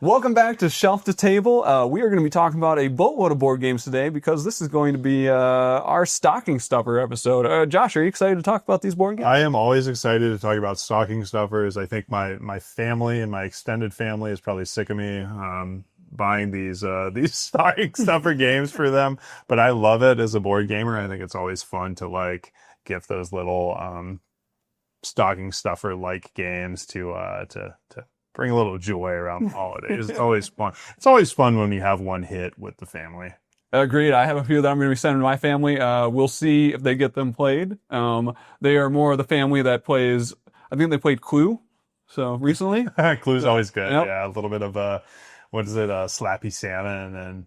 Welcome back to Shelf to Table. We are going to be talking about a boatload of board games today because this is going to be our stocking stuffer episode. Josh, are you excited to talk about these board games? I am always excited to talk about stocking stuffers. I think my family and my extended family is probably sick of me buying these stocking stuffer games for them, but I love it as a board gamer. I think it's always fun to like gift those little stocking stuffer like games to bring a little joy around the holidays. It's always fun. It's always fun when you have one hit with the family. Agreed. I have a few that I'm going to be sending to my family. We'll see if they get them played. They are more of the family that plays, I think they played Clue. So recently. Clue's always good. Yep. Yeah, a little bit of Slappy Salmon and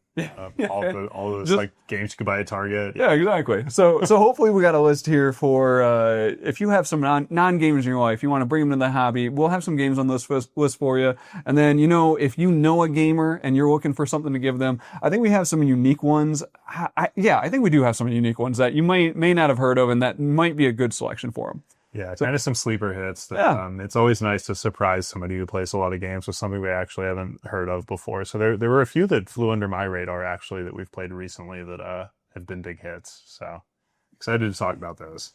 all those Just, like games you could buy at Target. Yeah, exactly. So hopefully we got a list here for if you have some non-gamers in your life, you want to bring them into the hobby, we'll have some games on this list for you. And then, if you know a gamer and you're looking for something to give them, I think we have some unique ones. I think we do have some unique ones that you may not have heard of, and that might be a good selection for them. Yeah, kind of some sleeper hits. It's always nice to surprise somebody who plays a lot of games with something we actually haven't heard of before. So there were a few that flew under my radar, actually, that we've played recently that have been big hits. So excited to talk about those.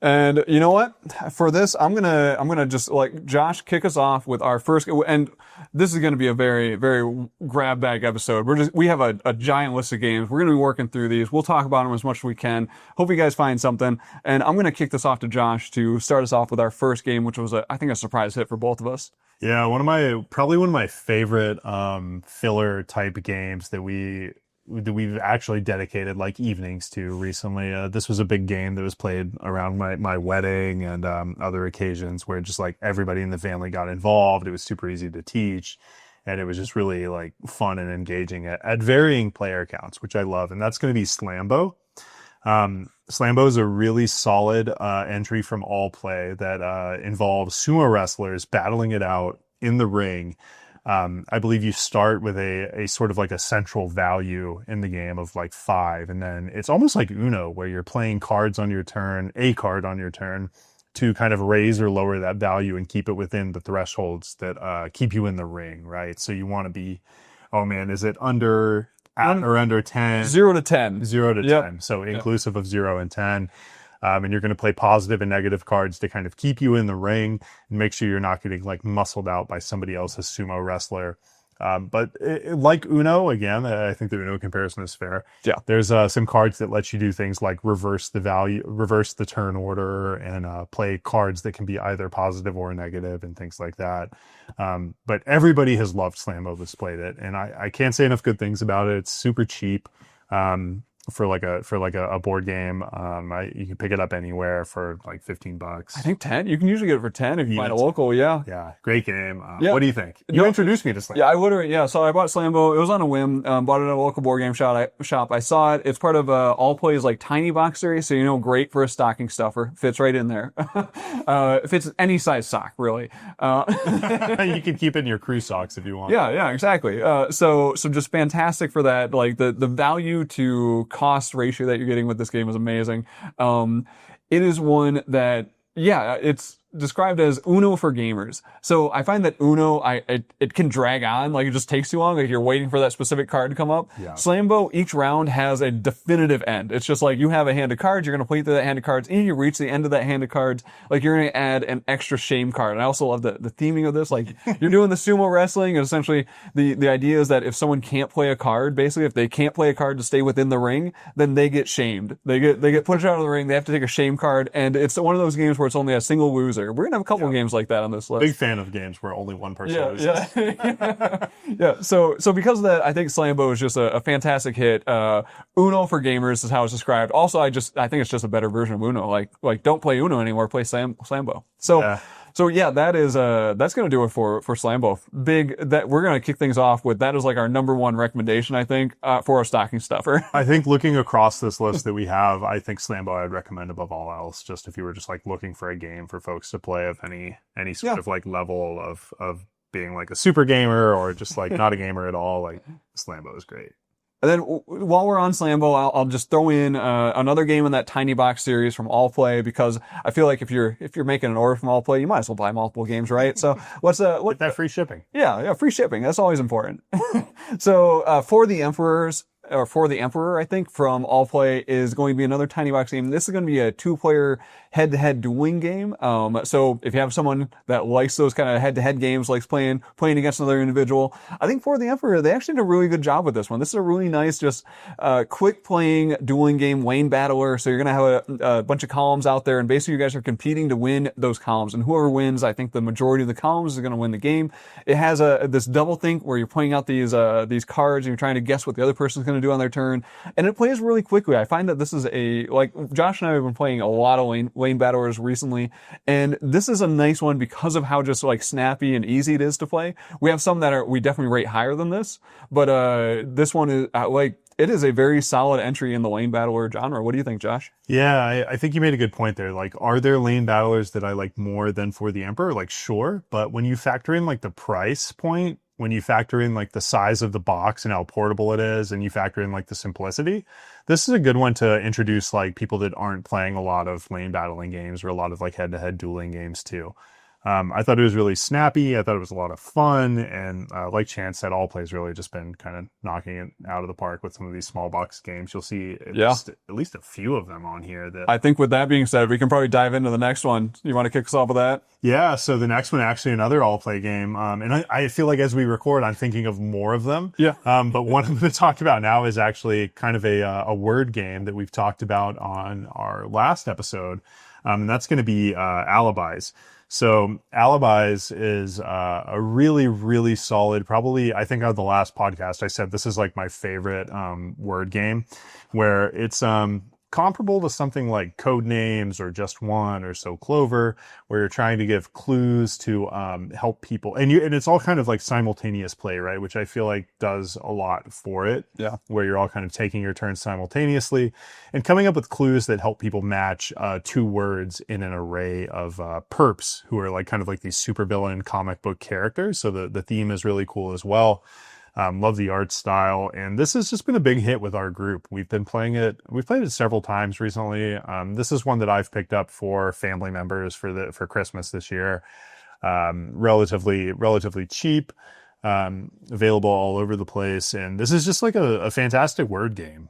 And you know what? For this, I'm gonna just like Josh kick us off with our first, and this is gonna be a very, very grab bag episode. We have a giant list of games. We're gonna be working through these. We'll talk about them as much as we can. Hope you guys find something. And I'm gonna kick this off to Josh to start us off with our first game, which was I think a surprise hit for both of us. Yeah, probably one of my favorite filler type games that we've actually dedicated like evenings to recently. This was a big game that was played around my wedding and other occasions where just like everybody in the family got involved. It was super easy to teach, and it was just really like fun and engaging at varying player counts, which I love. And that's going to be Slambo. Slambo is a really solid entry from All Play that involves sumo wrestlers battling it out in the ring. I believe you start with a sort of like a central value in the game of like 5. And then it's almost like Uno, where you're playing cards on your turn, a card on your turn, to kind of raise or lower that value and keep it within the thresholds that keep you in the ring, right? So you want to be, is it under 10? 0 to 10. 0 to Yep. 10. So inclusive of 0 and 10. And you're going to play positive and negative cards to kind of keep you in the ring and make sure you're not getting like muscled out by somebody else's sumo wrestler. But like Uno, again, I think the Uno comparison is fair. Yeah. There's some cards that let you do things like reverse the turn order, and play cards that can be either positive or negative and things like that. But everybody has loved Slambo that's played it, and I can't say enough good things about it. It's super cheap. For like a board game. You can pick it up anywhere for like $15. I think 10. You can usually get it for 10 if you find a local. Yeah. Yeah. Great game. Yeah. What do you think? You introduced me to Slambo. Yeah, I literally, yeah. So I bought Slambo. It was on a whim. Bought it at a local board game shop. I saw it. It's part of All Play's like tiny box series. So, great for a stocking stuffer. Fits right in there. Fits any size sock, really. You can keep it in your crew socks if you want. Yeah, exactly. So just fantastic for that. Like the value to cost ratio that you're getting with this game is amazing. It is one that, it's described as Uno for gamers. So I find that Uno, it can drag on, like it just takes too long, like you're waiting for that specific card to come up. Yeah. Slambo, each round has a definitive end. It's just like you have a hand of cards, you're going to play through that hand of cards, and you reach the end of that hand of cards, like you're going to add an extra shame card. And I also love the theming of this, like you're doing the sumo wrestling, and essentially the idea is that if someone can't play a card, basically if they can't play a card to stay within the ring, then they get shamed. They get pushed out of the ring, they have to take a shame card, and it's one of those games where it's only a single loser. We're going to have a couple games like that on this list. Big fan of games where only one person loses. Yeah. So because of that, I think Slambo is just a fantastic hit. Uno for gamers is how it's described. Also, I think it's just a better version of Uno. Like don't play Uno anymore, play Slambo. So yeah, that is that's gonna do it for Slambo. We're gonna kick things off with that is like our number one recommendation, I think, for a stocking stuffer. I think looking across this list that we have, I think Slambo I'd recommend above all else, just if you were just like looking for a game for folks to play of any sort of like level of being like a super gamer or just like not a gamer at all. Like Slambo is great. And then while we're on Slambo, I'll just throw in another game in that tiny box series from All Play, because I feel like if you're making an order from All Play, you might as well buy multiple games, right? So what Get that free shipping. Yeah, free shipping. That's always important. So for the Emperors, or For the Emperor, I think, from All Play is going to be another tiny box game. This is going to be a 2-player head-to-head dueling game. So if you have someone that likes those kind of head-to-head games, likes playing against another individual, I think For the Emperor, they actually did a really good job with this one. This is a really nice, just quick playing dueling game, lane battler. So you're going to have a bunch of columns out there, and basically you guys are competing to win those columns. And whoever wins, I think the majority of the columns is going to win the game. It has this double think where you're playing out these cards and you're trying to guess what the other person's going to do on their turn, and it plays really quickly. I find that this is like Josh and I have been playing a lot of lane battlers recently, and this is a nice one because of how just like snappy and easy it is to play. We have some that we definitely rate higher than this, but this one is it is a very solid entry in the lane battler genre. What do you think, Josh? Yeah, I think you made a good point there. Like, are there lane battlers that I like more than For the Emperor? Like, sure. But when you factor in like the price point, when you factor in like the size of the box and how portable it is, and you factor in like the simplicity, this is a good one to introduce like people that aren't playing a lot of lane battling games or a lot of like head-to-head dueling games too. I thought it was really snappy. I thought it was a lot of fun. And like Chance said, All Play's really just been kind of knocking it out of the park with some of these small box games. You'll see at least a few of them on here. That I think with that being said, we can probably dive into the next one. You want to kick us off with that? Yeah, so the next one, actually another All Play game. And I feel like as we record, I'm thinking of more of them. Yeah. But one I'm going to talk about now is actually kind of a word game that we've talked about on our last episode. And that's going to be Alibis. So Alibis is a really, really solid, probably, I think on the last podcast, I said this is like my favorite word game, where it's comparable to something like Codenames or Just One or So Clover, where you're trying to give clues to help people. And it's all kind of like simultaneous play, right? Which I feel like does a lot for it. Yeah. Where you're all kind of taking your turns simultaneously and coming up with clues that help people match 2 words in an array of perps who are like kind of like these supervillain comic book characters. So the theme is really cool as well. Love the art style, and this has just been a big hit with our group. We've been playing it. We've played it several times recently. This is one that I've picked up for family members for Christmas this year. Relatively cheap, available all over the place, and this is just like a fantastic word game.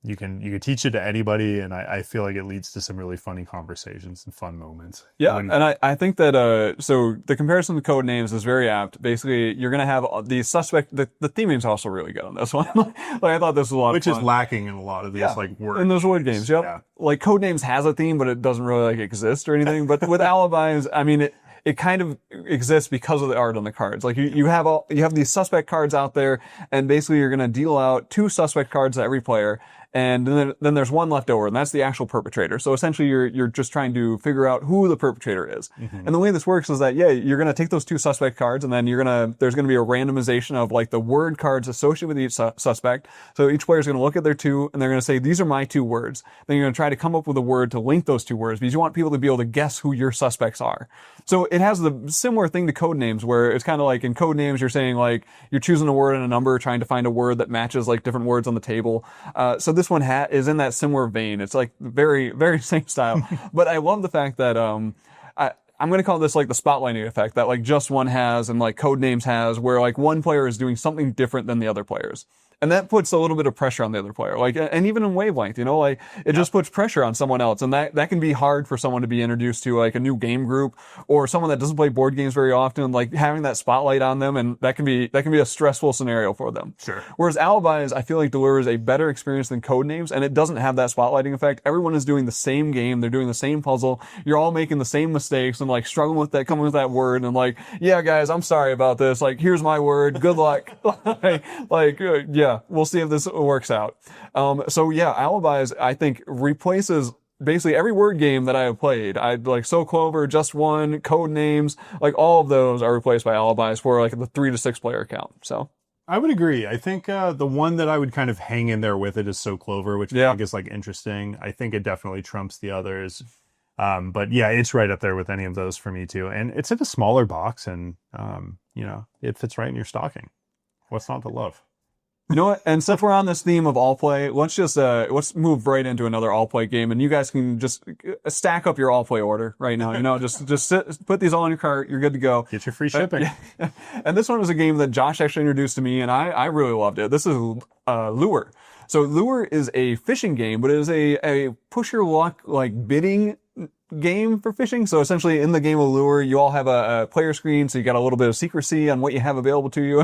You can teach it to anybody, and I feel like it leads to some really funny conversations and fun moments. Yeah, and I think that so the comparison to Codenames is very apt. Basically, you're gonna have the suspect. The theming is also really good on this one. Like I thought this was a lot of fun. Which is lacking in a lot of these like words. In those word games. Yep. Yeah. Like Codenames has a theme, but it doesn't really like exist or anything. But with Alibis, I mean it kind of exists because of the art on the cards. Like you have these suspect cards out there, and basically you're gonna deal out 2 suspect cards to every player. And then there's one left over, and that's the actual perpetrator. So essentially, you're just trying to figure out who the perpetrator is. Mm-hmm. And the way this works is that you're gonna take those 2 suspect cards, and then there's gonna be a randomization of like the word cards associated with each suspect. So each player's gonna look at their 2, and they're gonna say, these are my 2 words. Then you're gonna try to come up with a word to link those 2 words, because you want people to be able to guess who your suspects are. So it has the similar thing to Codenames, where it's kind of like in Codenames, you're saying like you're choosing a word and a number, trying to find a word that matches like different words on the table. So this one is in that similar vein. It's like very, very same style. But I love the fact that I'm going to call this like the spotlighting effect that like Just One has and like Codenames has, where like one player is doing something different than the other players. And that puts a little bit of pressure on the other player. Like, and even in wavelength, like it just puts pressure on someone else. And that can be hard for someone to be introduced to like a new game group or someone that doesn't play board games very often, like having that spotlight on them. And that can be a stressful scenario for them. Sure. Whereas Alibis, I feel like delivers a better experience than Codenames, and it doesn't have that spotlighting effect. Everyone is doing the same game. They're doing the same puzzle. You're all making the same mistakes and like struggling with that, coming with that word. And like, yeah, guys, I'm sorry about this. Like, here's my word. Good luck. Yeah, we'll see if this works out. So yeah, Alibis, I think, replaces basically every word game that I have played. I like So Clover, Just One, Codenames, like all of those are replaced by Alibis for like the 3 to 6 player count. So I would agree. I think the one that I would kind of hang in there with it is So Clover, which I think is like interesting. I think it definitely trumps the others. But yeah, it's right up there with any of those for me too. And it's in a smaller box, and it fits right in your stocking. What's not to love? You know what? And since we're on this theme of all play, let's move right into another all play game, and you guys can just stack up your all play order right now. You know, just put these all in your cart. You're good to go. Get your free shipping. And this one was a game that Josh actually introduced to me, and I really loved it. This is Lure. So Lure is a fishing game, but it is a push your luck like bidding game for fishing. So essentially in the game of Lure, you all have a player screen, so you got a little bit of secrecy on what you have available to you.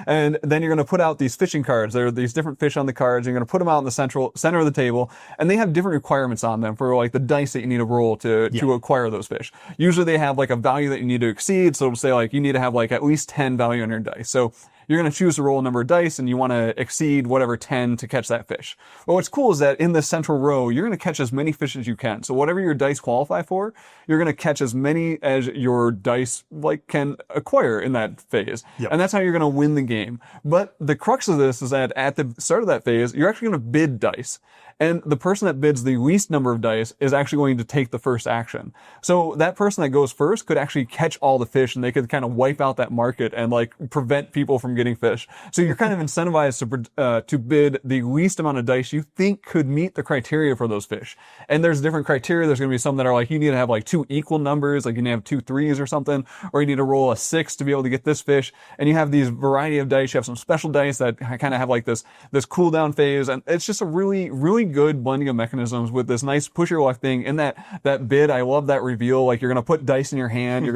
And then you're going to put out these fishing cards. There are these different fish on the cards. You're going to put them out in the center of the table, and they have different requirements on them for like the dice that you need to roll to acquire those fish. Usually they have like a value that you need to exceed. So it'll say like you need to have like at least 10 value on your dice. So you're going to choose to roll a number of dice, and you want to exceed whatever 10 to catch that fish. But what's cool is that in the central row, you're going to catch as many fish as you can. So whatever your dice qualify for, you're going to catch as many as your dice like can acquire in that phase. Yep. And that's how you're going to win the game. But the crux of this is that at the start of that phase, you're actually going to bid dice. And the person that bids the least number of dice is actually going to take the first action. So that person that goes first could actually catch all the fish, and they could kind of wipe out that market and like prevent people from getting fish. So you're kind of incentivized to bid the least amount of dice you think could meet the criteria for those fish. And there's different criteria. There's going to be some that are like, you need to have like 2 equal numbers, like you need to have 2 3s or something, or you need to roll a 6 to be able to get this fish. And you have these variety of dice. You have some special dice that kind of have like this cooldown phase. And it's just a really, really good blending of mechanisms with this nice push your luck thing. In that bid, I love that reveal. Like you're going to put dice in your hand,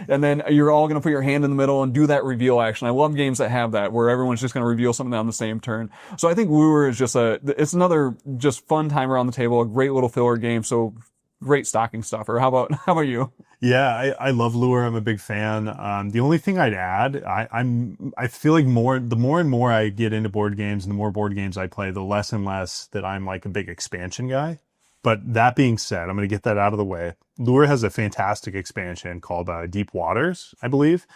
and then you're all going to put your hand in the middle and do that reveal action. I love games that have that, where everyone's just going to reveal something on the same turn. So I think Lure is it's another just fun time around the table, a great little filler game. So great stocking stuffer. How about you? Yeah, I love Lure. I'm a big fan. The only thing I'd add, I feel like the more and more I get into board games and the more board games I play, the less and less that I'm like a big expansion guy. But that being said, I'm going to get that out of the way. Lure has a fantastic expansion called Deep Waters, I believe,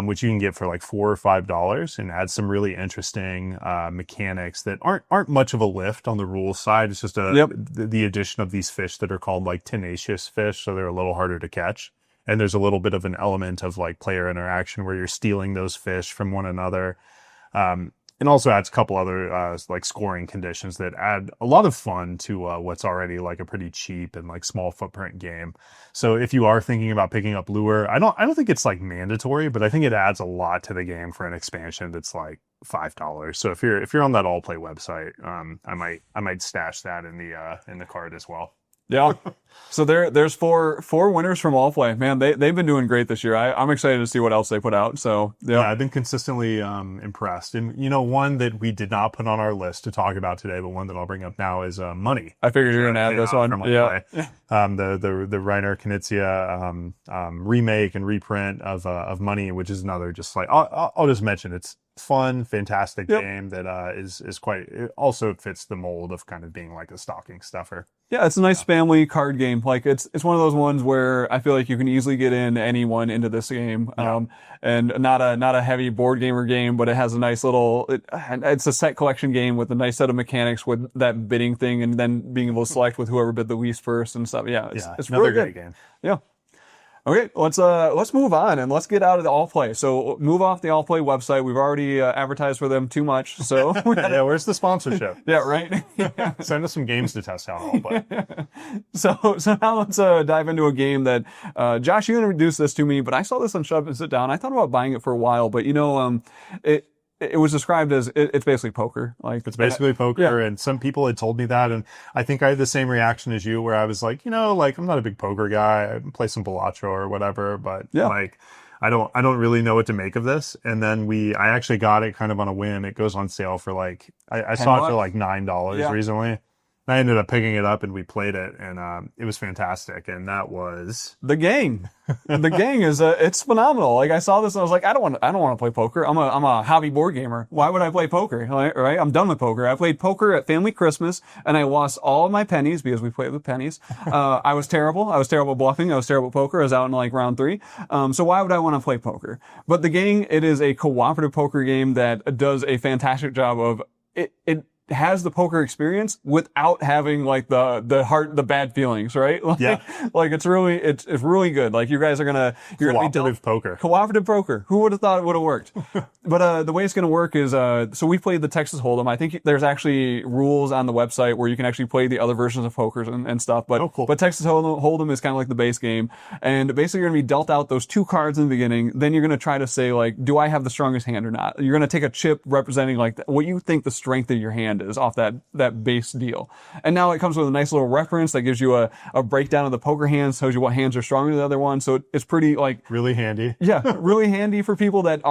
which you can get for like $4 or $5, and adds some really interesting mechanics that aren't much of a lift on the rules side. It's just the addition of these fish that are called like tenacious fish, so they're a little harder to catch. And there's a little bit of an element of like player interaction where you're stealing those fish from one another. And also adds a couple other like scoring conditions that add a lot of fun to what's already like a pretty cheap and like small footprint game. So if you are thinking about picking up Lure, I don't think it's like mandatory, but I think it adds a lot to the game for an expansion that's like $5. So if you're on that all play website, I might stash that in the card as well. Yeah. So there's four winners from all play. Man, they've been doing great this year. I'm excited to see what else they put out. So yeah, I've been consistently impressed. And you know, one that we did not put on our list to talk about today, but one that I'll bring up now is Money. I figured you were gonna add this one. Yeah. The Reiner Knizia remake and reprint of Money, which is another just like I'll just mention it's fun, fantastic game that is quite. It also fits the mold of kind of being like a stocking stuffer. Yeah, it's a nice family card game. Like it's one of those ones where I feel like you can easily get anyone into this game. And not a heavy board gamer game, but it has a nice it's a set collection game with a nice set of mechanics with that bidding thing, and then being able to select with whoever bid the least first and stuff. Yeah, it's another really great good game. Yeah. Okay, let's move on and let's get out of the all play. So move off the all play website. We've already advertised for them too much. So yeah, where's the sponsorship? Yeah, right. Send us some games to test out all play. So now let's dive into a game that Josh, you introduced this to me, but I saw this on Shut Up and Sit Down. I thought about buying it for a while, but it was described as it's basically poker. Like it's basically poker, and some people had told me that, and I think I had the same reaction as you, where I was like, like I'm not a big poker guy. I play some Bellotto or whatever, but like I don't really know what to make of this. And then I actually got it kind of on a whim. It goes on sale for like I saw it for like $9 recently. I ended up picking it up and we played it, and it was fantastic. And that was The Gang. The Gang is it's phenomenal. Like I saw this and I was like, I don't want to play poker. I'm a hobby board gamer. Why would I play poker? Right? I'm done with poker. I played poker at family Christmas and I lost all of my pennies because we played with pennies. I was terrible. I was terrible bluffing. I was terrible at poker. I was out in like round 3. So why would I want to play poker? But The Gang, it is a cooperative poker game that does a fantastic job of it has the poker experience without having like the bad feelings, right? Like, Yeah. Like it's really good. Like you guys are you're gonna be Cooperative poker. Cooperative poker. Who would have thought it would have worked? But the way it's going to work is, so we played the Texas Hold'em. I think there's actually rules on the website where you can actually play the other versions of pokers and stuff. But Oh, cool. but Texas Hold'em is kind of like the base game, and basically you're going to be dealt out those 2 cards in the beginning. Then you're going to try to say like, do I have the strongest hand or not? You're going to take a chip representing like what you think the strength of your hand is off that base deal. And now it comes with a nice little reference that gives you a breakdown of the poker hands, tells you what hands are stronger than the other one. So it's pretty like Really handy. yeah, really handy for people that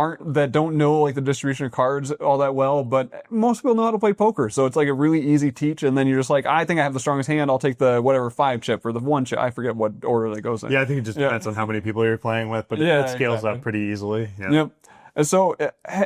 don't know like the distribution of cards all that well, but most people know how to play poker. So it's like a really easy teach, and then you're just like, I think I have the strongest hand, I'll take the whatever 5 chip or the 1 chip. I forget what order that goes in. Yeah, I think it just depends on how many people you're playing with, but Yeah, it scales exactly. up pretty easily. Yeah. Yep. And so,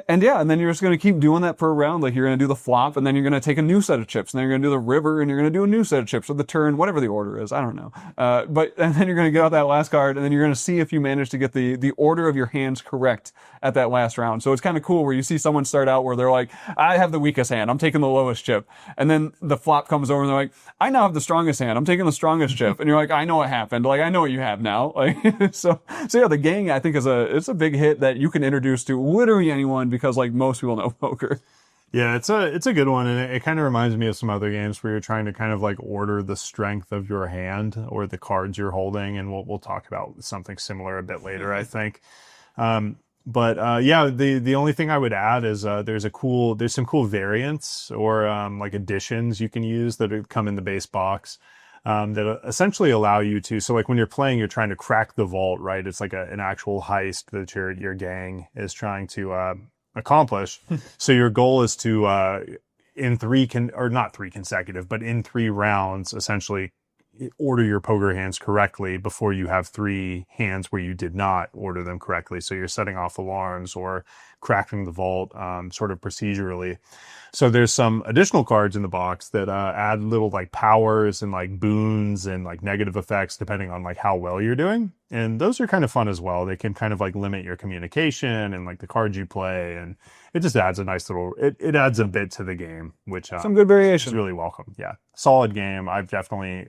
and then you're just going to keep doing that per round. Like you're going to do the flop, and then you're going to take a new set of chips, and then you're going to do the river, and you're going to do a new set of chips, or the turn, whatever the order is. I don't know. And then you're going to get out that last card, and then you're going to see if you manage to get the order of your hands correct at that last round. So it's kind of cool where you see someone start out where they're like, I have the weakest hand, I'm taking the lowest chip. And then the flop comes over and they're like, I now have the strongest hand, I'm taking the strongest chip. And you're like, I know what happened. Like, I know what you have now. Like, so yeah, the gang, I think it's a big hit that you can introduce to literally anyone because like most people know poker. Yeah, it's a good one, and it kind of reminds me of some other games where you're trying to kind of like order the strength of your hand or the cards you're holding, and we'll talk about something similar a bit later, I think. Yeah, the only thing I would add is there's some cool variants or like additions you can use that come in the base box. That essentially allow you to, so like when you're playing, you're trying to crack the vault, right? It's like an actual heist that your gang is trying to accomplish. So your goal is to in not 3 consecutive, but in 3 rounds, essentially order your poker hands correctly before you have 3 hands where you did not order them correctly. So you're setting off alarms or cracking the vault sort of procedurally. So there's some additional cards in the box that add little like powers and like boons and like negative effects depending on like how well you're doing. And those are kind of fun as well. They can kind of like limit your communication and like the cards you play, and it just adds a nice little, it adds a bit to the game, which Some good variation. is really welcome. Yeah. Solid game. I've definitely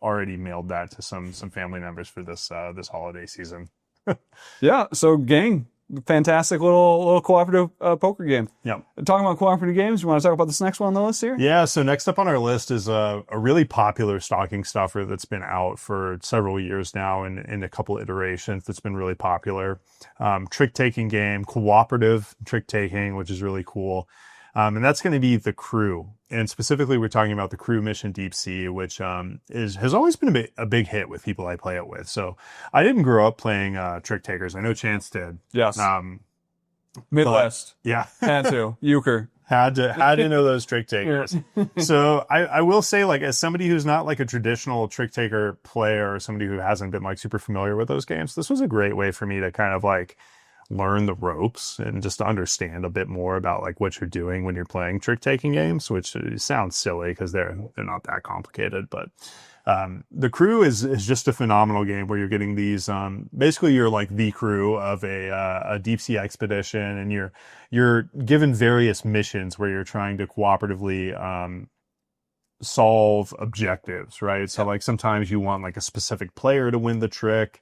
already mailed that to some family members for this holiday season. Yeah. So gang, fantastic little cooperative poker game. Yep. Talking about cooperative games, you want to talk about this next one on the list here? Yeah, so next up on our list is a really popular stocking stuffer that's been out for several years now in a couple iterations that's been really popular. Trick-taking game, cooperative trick-taking, which is really cool. And that's going to be The Crew. And specifically, we're talking about The Crew Mission Deep Sea, which has always been a big hit with people I play it with. So I didn't grow up playing trick takers. I know Chance did. Yes. Midwest. Yeah. Had to. Euchre. Had to know those trick takers. So I will say, like, as somebody who's not like a traditional trick taker player or somebody who hasn't been like super familiar with those games, this was a great way for me to kind of like learn the ropes and just to understand a bit more about like what you're doing when you're playing trick taking games, which sounds silly because they're not that complicated. But The Crew is just a phenomenal game where you're getting these basically you're like the crew of a deep sea expedition, and you're given various missions where you're trying to cooperatively solve objectives, right? So like sometimes you want like a specific player to win the trick.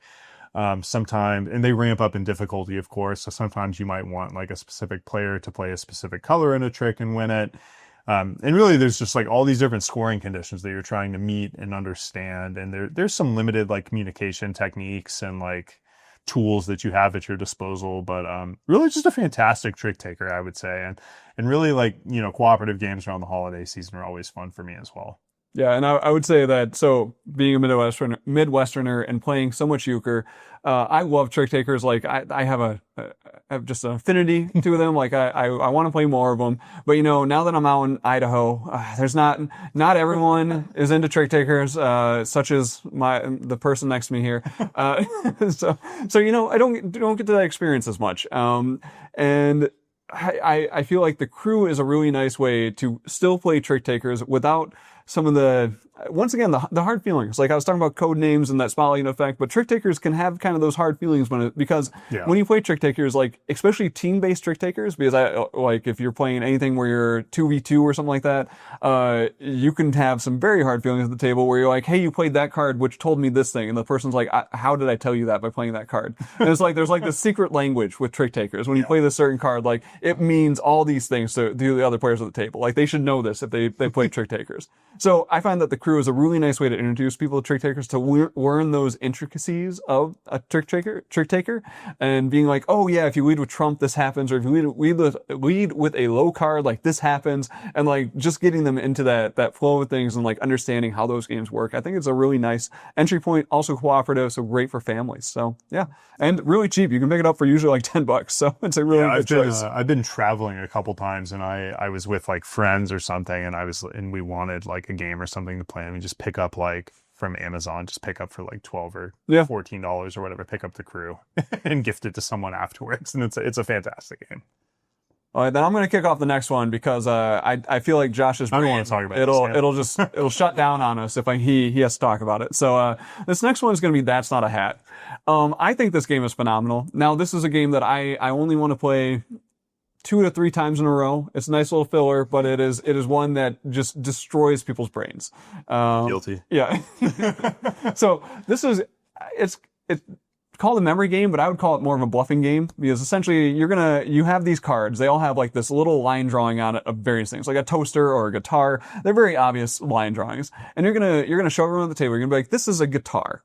Sometimes, and they ramp up in difficulty, of course. So sometimes you might want like a specific player to play a specific color in a trick and win it. And really there's just like all these different scoring conditions that you're trying to meet and understand. And there's some limited like communication techniques and like tools that you have at your disposal, but really just a fantastic trick taker, I would say. And really like, you know, cooperative games around the holiday season are always fun for me as well. Yeah, and I would say that, so being a Midwesterner and playing so much euchre, I love trick takers. Like I have just an affinity to them. Like I want to play more of them. But you know, now that I'm out in Idaho, there's not everyone is into trick takers, such as the person next to me here. So you know, I don't get to that experience as much. And I feel like The Crew is a really nice way to still play trick takers without some of the once again, the hard feelings. Like I was talking about code names and that spotlight effect, but trick takers can have kind of those hard feelings because when you play trick takers, like especially team-based trick takers, because like if you're playing anything where you're 2v2 or something like that, you can have some very hard feelings at the table where you're like, hey, you played that card, which told me this thing, and the person's like, how did I tell you that by playing that card? And it's like there's like this secret language with trick takers. When you play this certain card, like it means all these things to the other players at the table. Like they should know this if they play trick takers. So I find that the crew is a really nice way to introduce people to trick takers, to learn those intricacies of a trick taker, and being like, oh yeah, if you lead with trump, this happens, or if you lead with a low card, like this happens, and like just getting them into that flow of things and like understanding how those games work. I think it's a really nice entry point, also cooperative, so great for families. So yeah, and really cheap. You can pick it up for usually like $10. So it's a really good choice. I've been traveling a couple times, and I was with like friends or something, and we wanted like a game or something to play, and we just pick up like from Amazon, just pick up for like $12 or $14 or whatever, pick up the crew and gift it to someone afterwards, and it's a fantastic game. All right, then I'm going to kick off the next one because I feel like Josh's brain, I don't want to talk about this. It'll shut down on us if he has to talk about it. So this next one is going to be That's Not a Hat. I think this game is phenomenal. Now this is a game that I only want to play 2 to 3 times in a row. It's a nice little filler, but it is one that just destroys people's brains. Guilty. Yeah. So this is it's called a memory game, but I would call it more of a bluffing game, because essentially you have these cards. They all have like this little line drawing on it of various things, like a toaster or a guitar. They're very obvious line drawings, and you're gonna show everyone at the table. You're gonna be like, this is a guitar.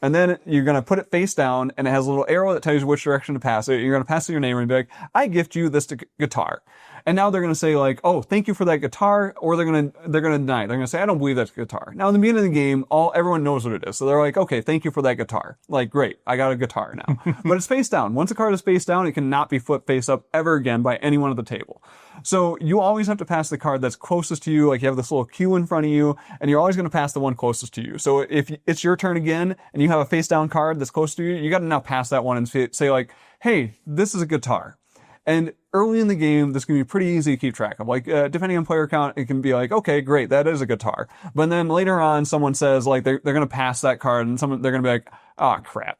And then you're going to put it face down, and it has a little arrow that tells you which direction to pass it. You're going to pass it your name and be like, I gift you this guitar. And now they're going to say like, oh, thank you for that guitar, or they're going to deny it. They're going to say, I don't believe that's a guitar. Now in the beginning of the game, everyone knows what it is. So they're like, okay, thank you for that guitar. Like, great, I got a guitar now. But it's face down. Once a card is face down, it cannot be flipped face up ever again by anyone at the table. So you always have to pass the card that's closest to you. Like you have this little cue in front of you, and you're always going to pass the one closest to you. So if it's your turn again, and you have a face down card that's close to you, you got to now pass that one and say like, hey, this is a guitar. And early in the game, this can be pretty easy to keep track of. Like, depending on player count, it can be like, okay, great, that is a guitar. But then later on, someone says like they're going to pass that card, and they're going to be like, oh crap,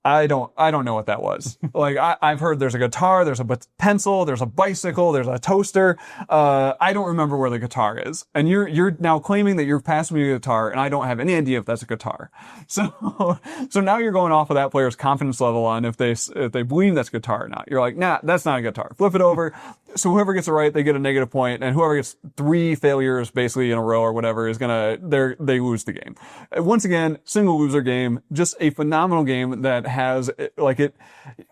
I don't know what that was. Like I've heard there's a guitar, there's a pencil, there's a bicycle, there's a toaster. I don't remember where the guitar is. And you're now claiming that you're passing me a guitar, and I don't have any idea if that's a guitar. So now you're going off of that player's confidence level on if they believe that's a guitar or not. You're like, nah, that's not a guitar. Flip it over. So whoever gets it right, they get a negative point, and whoever gets 3 failures basically in a row or whatever is they lose the game. Once again, single loser game, just a phenomenal game that has like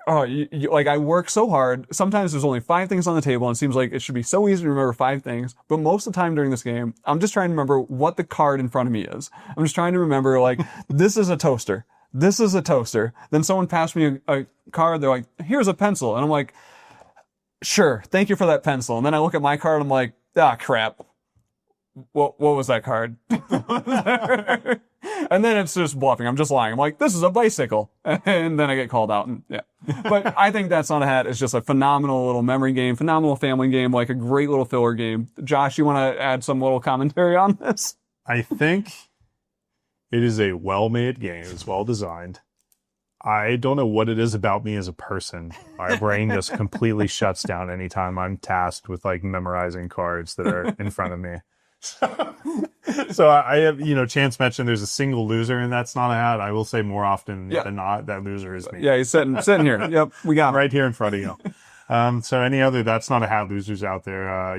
I work so hard. Sometimes there's only 5 things on the table, and it seems like it should be so easy to remember 5 things. But most of the time during this game, I'm just trying to remember what the card in front of me is. I'm just trying to remember like, this is a toaster. This is a toaster. Then someone passed me a card. They're like, here's a pencil. And I'm like, sure, thank you for that pencil. And then I look at my card, I'm like, ah, crap. What was that card? And then it's just bluffing. I'm just lying. I'm like, this is a bicycle. And then I get called out. And yeah. But I think That's Not a Hat is just a phenomenal little memory game, phenomenal family game, like a great little filler game. Josh, you want to add some little commentary on this? I think it is a well-made game. It's well designed. I don't know what it is about me as a person. My brain just completely shuts down anytime I'm tasked with like memorizing cards that are in front of me. So I have, Chance mentioned there's a single loser, and That's Not a Hat. I will say more often than not, that loser is me. Yeah, he's sitting here. Yep, we got him. Right here in front of you. So any other That's Not a Hat losers out there,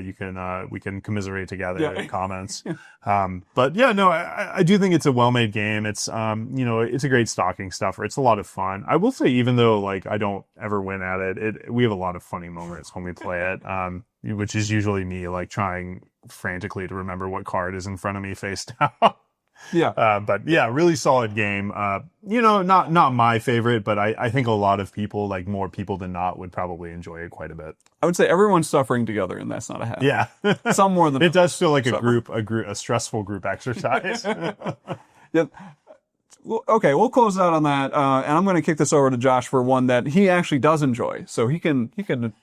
we can commiserate together in comments. But yeah, no, I do think it's a well-made game. It's, it's a great stocking stuffer. It's a lot of fun. I will say, even though like I don't ever win at it, we have a lot of funny moments when we play it. Which is usually me like trying frantically to remember what card is in front of me face down. Yeah. But yeah, really solid game. Not my favorite, but I think a lot of people, like more people than not, would probably enjoy it quite a bit. I would say everyone's suffering together, and That's Not a Hat. Yeah. Some more than it does feel like a stressful group exercise. Yep. Okay, we'll close out on that, and I'm going to kick this over to Josh for one that he actually does enjoy, so he can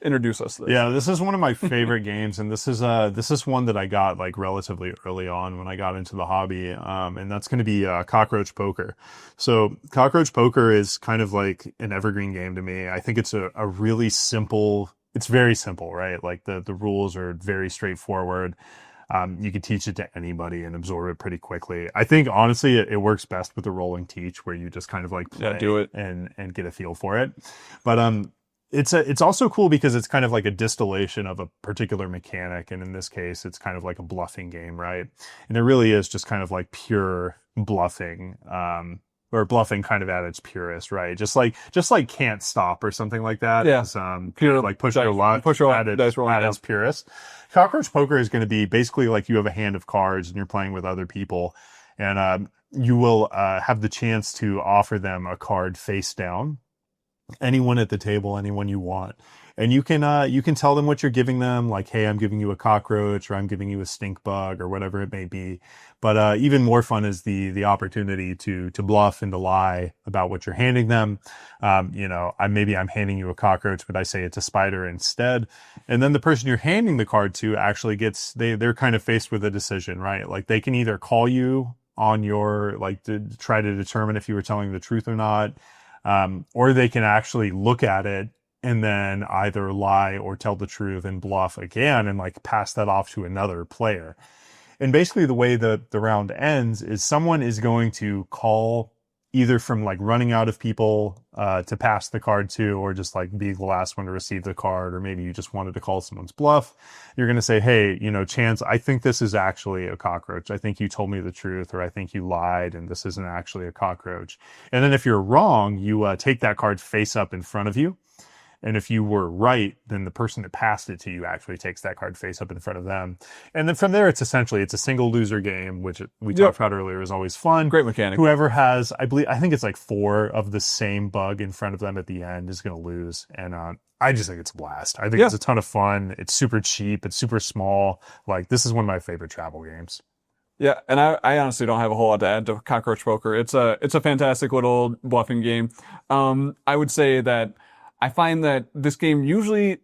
introduce us to this. Yeah, this is one of my favorite games, and this is one that I got like relatively early on when I got into the hobby, and that's going to be Cockroach Poker. So Cockroach Poker is kind of like an evergreen game to me. I think it's a really simple. It's very simple, right? Like the rules are very straightforward. You can teach it to anybody and absorb it pretty quickly. I think honestly, it works best with the rolling teach, where you just kind of like play do it and get a feel for it. But it's also cool because it's kind of like a distillation of a particular mechanic, and in this case, it's kind of like a bluffing game, right? And it really is just kind of like pure bluffing. Or bluffing kind of at its purest, right? Just like Can't Stop or something like that. Yeah. Pure like push your luck at its purest. Cockroach Poker is going to be basically like you have a hand of cards and you're playing with other people, and you will have the chance to offer them a card face down. Anyone at the table, anyone you want. And you can tell them what you're giving them, like, hey, I'm giving you a cockroach, or I'm giving you a stink bug, or whatever it may be. But even more fun is the opportunity to bluff and to lie about what you're handing them. Maybe I'm handing you a cockroach, but I say it's a spider instead. And then the person you're handing the card to actually they're kind of faced with a decision, right? Like they can either call you on your, like, to try to determine if you were telling the truth or not, or they can actually look at it and then either lie or tell the truth and bluff again and like pass that off to another player. And basically the way the round ends is someone is going to call either from like running out of people to pass the card to, or just like be the last one to receive the card, or maybe you just wanted to call someone's bluff. You're going to say, hey, Chance, I think this is actually a cockroach. I think you told me the truth, or I think you lied and this isn't actually a cockroach. And then if you're wrong, you take that card face up in front of you. And if you were right, then the person that passed it to you actually takes that card face up in front of them. And then from there, it's a single loser game, which we talked about earlier is always fun. Great mechanic. Whoever has, I think it's like 4 of the same bug in front of them at the end is going to lose. And I just think it's a blast. I think it's a ton of fun. It's super cheap. It's super small. Like, this is one of my favorite travel games. Yeah, and I honestly don't have a whole lot to add to Cockroach Poker. It's a fantastic little bluffing game. I would say that I find that this game usually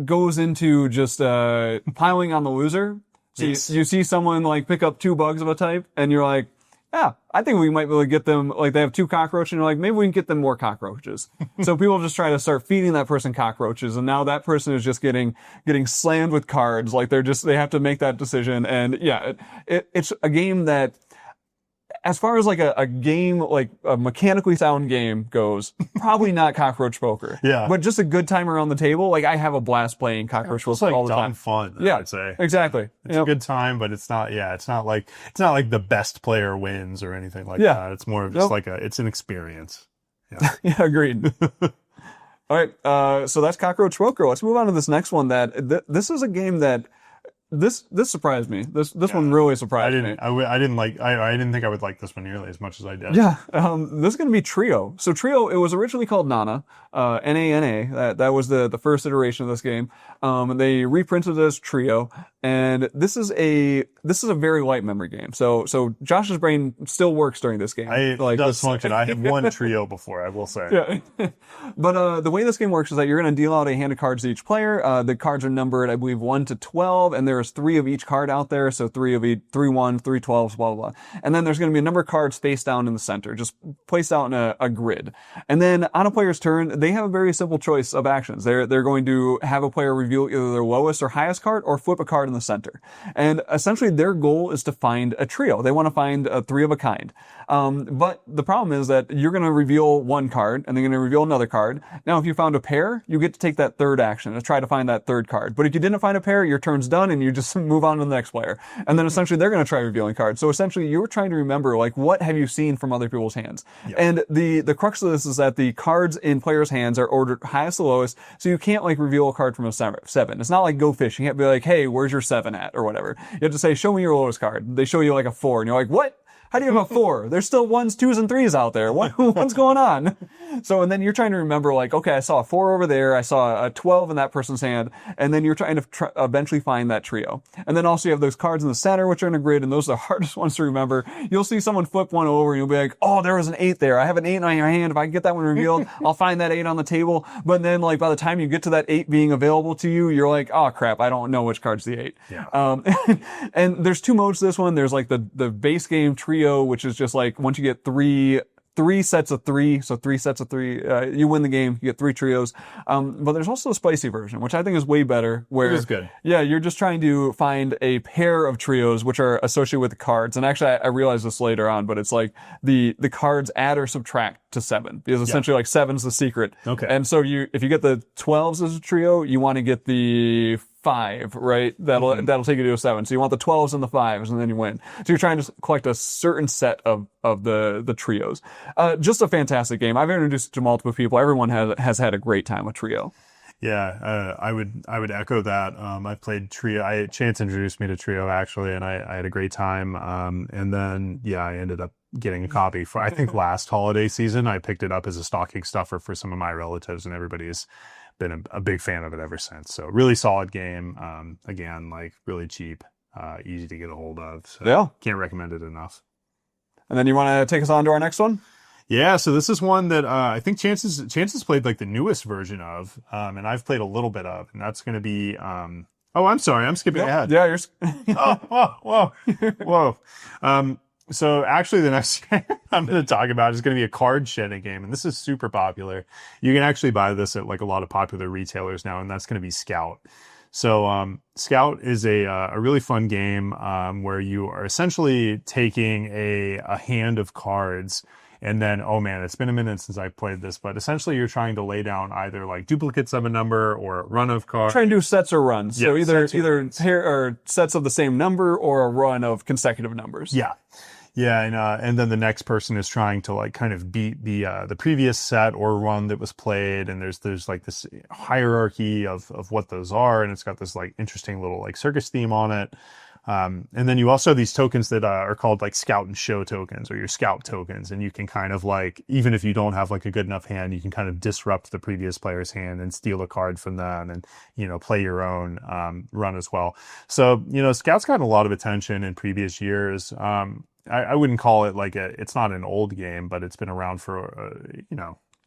goes into just piling on the loser. So you see someone like pick up 2 bugs of a type, and you're like, yeah, I think we might be able to get them, like they have 2 cockroaches, and you're like, maybe we can get them more cockroaches. So people just try to start feeding that person cockroaches, and now that person is just getting slammed with cards. Like they have to make that decision. And yeah, it's a game that, as far as like a game, like a mechanically sound game goes, probably not Cockroach Poker. Yeah. But just a good time around the table. Like, I have a blast playing Cockroach Poker all the time. It's fun. Yeah, I'd say. Exactly. It's a good time, but it's not like the best player wins or anything like that. It's more of just it's an experience. Yeah. Yeah, agreed. All right. So that's Cockroach Poker. Let's move on to this next one this is a game that This surprised me. This one really surprised me. I didn't think I would like this one nearly as much as I did. Yeah. This is going to be Trio. So Trio, it was originally called Nana, Nana. That was the first iteration of this game. They reprinted it as Trio, and this is a very light memory game. So Josh's brain still works during this game. It does function. I have won Trio before, I will say. Yeah. But the way this game works is that you're going to deal out a hand of cards to each player. The cards are numbered, I believe, 1 to 12, and there's 3 of each card out there. So 3 of each, 3 1s, 3 12s, blah, blah, blah. And then there's going to be a number of cards face down in the center, just placed out in a grid. And then on a player's turn, they have a very simple choice of actions. They're going to have a player reveal either their lowest or highest card, or flip a card in the center. And essentially their goal is to find a trio. They want to find 3 of a kind. But the problem is that you're going to reveal 1 card, and they're going to reveal another card. Now, if you found a pair, you get to take that 3rd action to try to find that 3rd card. But if you didn't find a pair, your turn's done, and you just move on to the next player. And then essentially they're going to try revealing cards. So essentially you're trying to remember, like, what have you seen from other people's hands? Yep. And the crux of this is that the cards in players' hands are ordered highest to lowest, so you can't like reveal a card from a 7. It's not like Go Fish. You can't be like, hey, where's your 7 at, or whatever. You have to say, show me your lowest card. They show you like a 4, and you're like, what? How do you have a 4? There's still 1s, 2s, and 3s out there. What's going on? So, and then you're trying to remember, like, okay, I saw a 4 over there. I saw a 12 in that person's hand. And then you're trying to eventually find that trio. And then also you have those cards in the center, which are in a grid, and those are the hardest ones to remember. You'll see someone flip one over, and you'll be like, oh, there was an 8 there. I have an 8 in my hand. If I can get that one revealed, I'll find that 8 on the table. But then, like, by the time you get to that 8 being available to you, you're like, oh, crap, I don't know which card's the 8. Yeah. And there's 2 modes to this one. There's like the base game trio, which is just like once you get three sets of 3, so 3 sets of 3, you win the game, you get 3 trios. But there's also a spicy version, which I think is way better, where It is good. Yeah, you're just trying to find a pair of trios which are associated with the cards. And actually I realized this later on, but it's like the cards add or subtract to 7, because essentially like 7's the secret. Okay. And so if you get the 12s as a trio, you want to get the 5, right? That'll take you to a 7. So you want the 12s and the 5s, and then you win. So you're trying to collect a certain set of the trios. Just a fantastic game. I've introduced it to multiple people. Everyone has had a great time with Trio. Yeah, I would echo that. I played Trio. Chance introduced me to Trio actually, and I had a great time. And then I ended up getting a copy for, I think, last holiday season. I picked it up as a stocking stuffer for some of my relatives, and everybody's been a big fan of it ever since. So really solid game. Again, like really cheap, easy to get a hold of. So can't recommend it enough. And then you want to take us on to our next one? Yeah, so this is one that I think Chance's played like the newest version of, and I've played a little bit of, and that's going to be. Oh, I'm sorry, I'm skipping ahead. Yeah, you're. Whoa. So actually, the next game I'm going to talk about is going to be a card shedding game, and this is super popular. You can actually buy this at like a lot of popular retailers now, and that's going to be Scout. So Scout is a really fun game where you are essentially taking a hand of cards. And then, oh man, it's been a minute since I played this, but essentially you're trying to lay down either like duplicates of a number or a run of cards. Trying to do sets or runs. Yeah, so either pair or sets of the same number or a run of consecutive numbers. Yeah. Yeah, and then the next person is trying to like kind of beat the previous set or run that was played, and there's like this hierarchy of what those are, and it's got this like interesting little like circus theme on it. And then you also have these tokens that are called like Scout and Show tokens, or your Scout tokens, and you can kind of like, even if you don't have like a good enough hand, you can kind of disrupt the previous player's hand and steal a card from them, and play your own run as well. So Scout's gotten a lot of attention in previous years. I wouldn't call it like it's not an old game, but it's been around for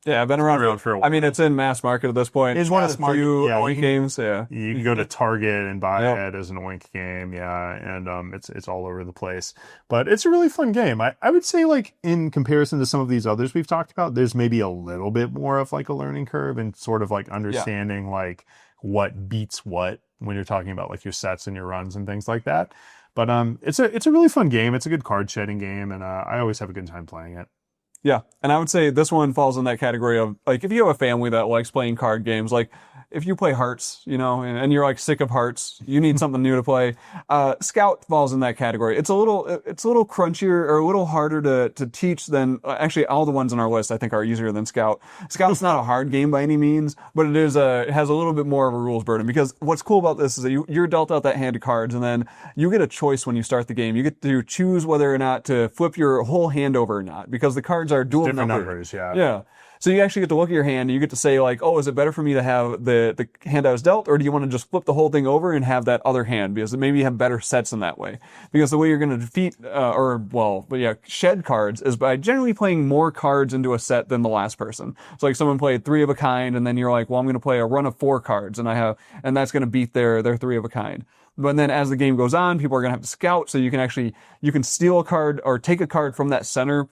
Yeah, I've been around for a while. I mean, it's in mass market at this point. It's one of the few Oink games. Yeah, you can go to Target and buy it as an Oink game. Yeah, and it's all over the place. But it's a really fun game. I would say, like, in comparison to some of these others we've talked about, there's maybe a little bit more of like a learning curve and sort of like understanding like what beats what when you're talking about like your sets and your runs and things like that. But it's a really fun game. It's a good card shedding game, and I always have a good time playing it. Yeah, and I would say this one falls in that category of, like, if you have a family that likes playing card games, like, if you play Hearts, and you're, like, sick of Hearts, you need something new to play, Scout falls in that category. It's a little crunchier or a little harder to teach than, actually, all the ones on our list I think are easier than Scout. Scout's not a hard game by any means, but it has a little bit more of a rules burden, because what's cool about this is that you're dealt out that hand of cards, and then you get a choice when you start the game. You get to choose whether or not to flip your whole hand over or not, because the cards are dual Different numbered. numbers, yeah. Yeah. So you actually get to look at your hand and you get to say, like, oh, is it better for me to have the hand I was dealt, or do you want to just flip the whole thing over and have that other hand, because maybe you have better sets in that way? Because the way you're going to defeat, shed cards is by generally playing more cards into a set than the last person. So like someone played 3 of a kind, and then you're like, well, I'm going to play a run of 4 cards, and that's going to beat their 3 of a kind. But then as the game goes on, people are going to have to scout, so you can steal a card or take a card from that center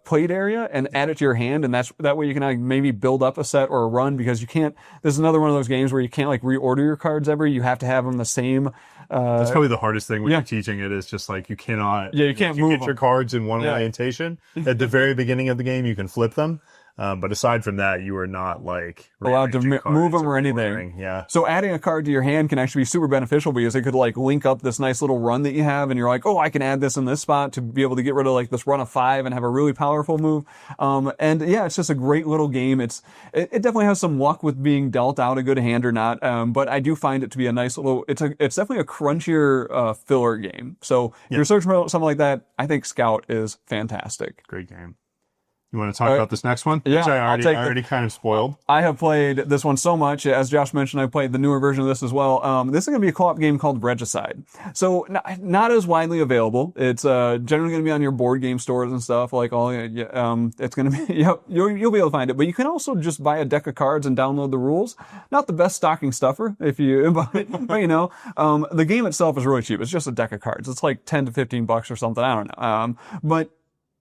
plate area and add it to your hand, and that way you can maybe build up a set or a run, because you can't. This is another one of those games where you can't like reorder your cards ever. You have to have them the same. That's probably the hardest thing when you're teaching it, is just like you cannot. Yeah, you can't you move get your cards in one orientation. At the very beginning of the game, you can flip them. But aside from that, you are not like allowed to rearranging move cards them or anything. ordering. Yeah. So adding a card to your hand can actually be super beneficial because it could like link up this nice little run that you have, and you're like, oh, I can add this in this spot to be able to get rid of like this run of 5 and have a really powerful move. And yeah, it's just a great little game. It definitely has some luck with being dealt out a good hand or not. But I do find it to be a nice little. It's definitely a crunchier filler game. So if you're searching for something like that, I think Scout is fantastic. Great game. You want to talk about this next one? Yeah, Which I already kind of spoiled. I have played this one so much. As Josh mentioned, I played the newer version of this as well. This is going to be a co-op game called Regicide. So not as widely available. It's generally going to be on your board game stores and stuff. Like it's going to be you'll be able to find it. But you can also just buy a deck of cards and download the rules. Not the best stocking stuffer, but the game itself is really cheap. It's just a deck of cards. It's like $10 to $15 or something. I don't know. But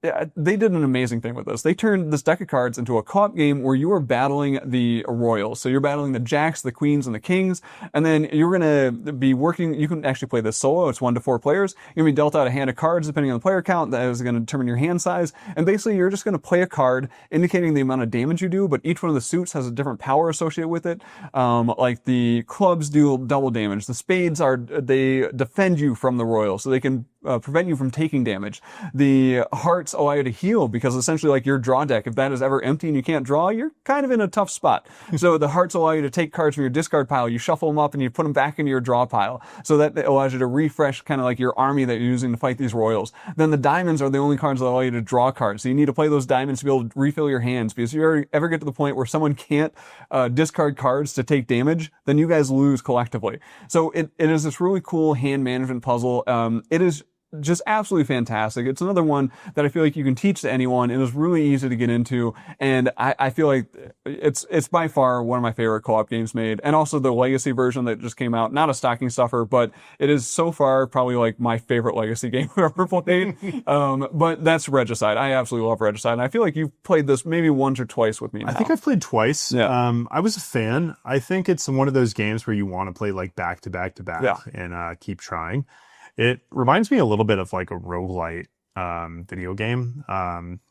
yeah, they did an amazing thing with this. They turned this deck of cards into a co-op game where you are battling the royals. So you're battling the jacks, the queens, and the kings. And then you're going to be working. You can actually play this solo. It's 1 to 4 players. You're going to be dealt out a hand of cards depending on the player count. That is going to determine your hand size. And basically, you're just going to play a card indicating the amount of damage you do. But each one of the suits has a different power associated with it. Like the clubs do double damage. The spades they defend you from the royal, so they can prevent you from taking damage. The hearts allow you to heal because essentially like your draw deck, if that is ever empty and you can't draw, you're kind of in a tough spot. So the hearts allow you to take cards from your discard pile, you shuffle them up and you put them back into your draw pile. So that allows you to refresh kind of like your army that you're using to fight these royals. Then the diamonds are the only cards that allow you to draw cards. So you need to play those diamonds to be able to refill your hands, because if you ever get to the point where someone can't discard cards to take damage, then you guys lose collectively. So it is this really cool hand management puzzle. It is just absolutely fantastic. It's another one that I feel like you can teach to anyone. It is really easy to get into, and I feel like it's by far one of my favorite co-op games made. And also the Legacy version that just came out, not a stocking stuffer, but it is so far probably like my favorite Legacy game I've ever played. But that's Regicide. I absolutely love Regicide, and I feel like you've played this maybe once or twice with me now. I think I've played twice. Yeah. I was a fan. I think it's one of those games where you want to play like back to back to back and keep trying. It reminds me a little bit of like a roguelite video game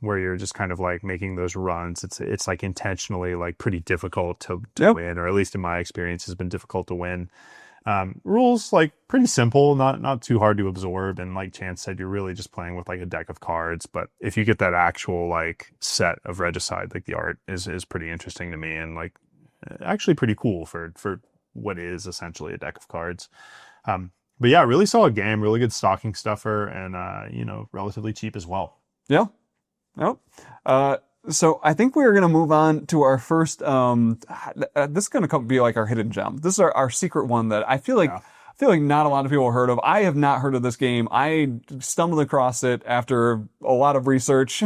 where you're just kind of like making those runs. It's like intentionally like pretty difficult to win, or at least in my experience has been difficult to win. Rules like pretty simple, not too hard to absorb, and like Chance said, you're really just playing with like a deck of cards. But if you get that actual like set of Regicide, like the art is pretty interesting to me, and like actually pretty cool for what is essentially a deck of cards. But yeah, really solid game, really good stocking stuffer, and relatively cheap as well. Yeah. Yep. So I think we're going to move on to our first, this is going to be like our hidden gem. This is our secret one that I feel like not a lot of people have heard of. I have not heard of this game. I stumbled across it after a lot of research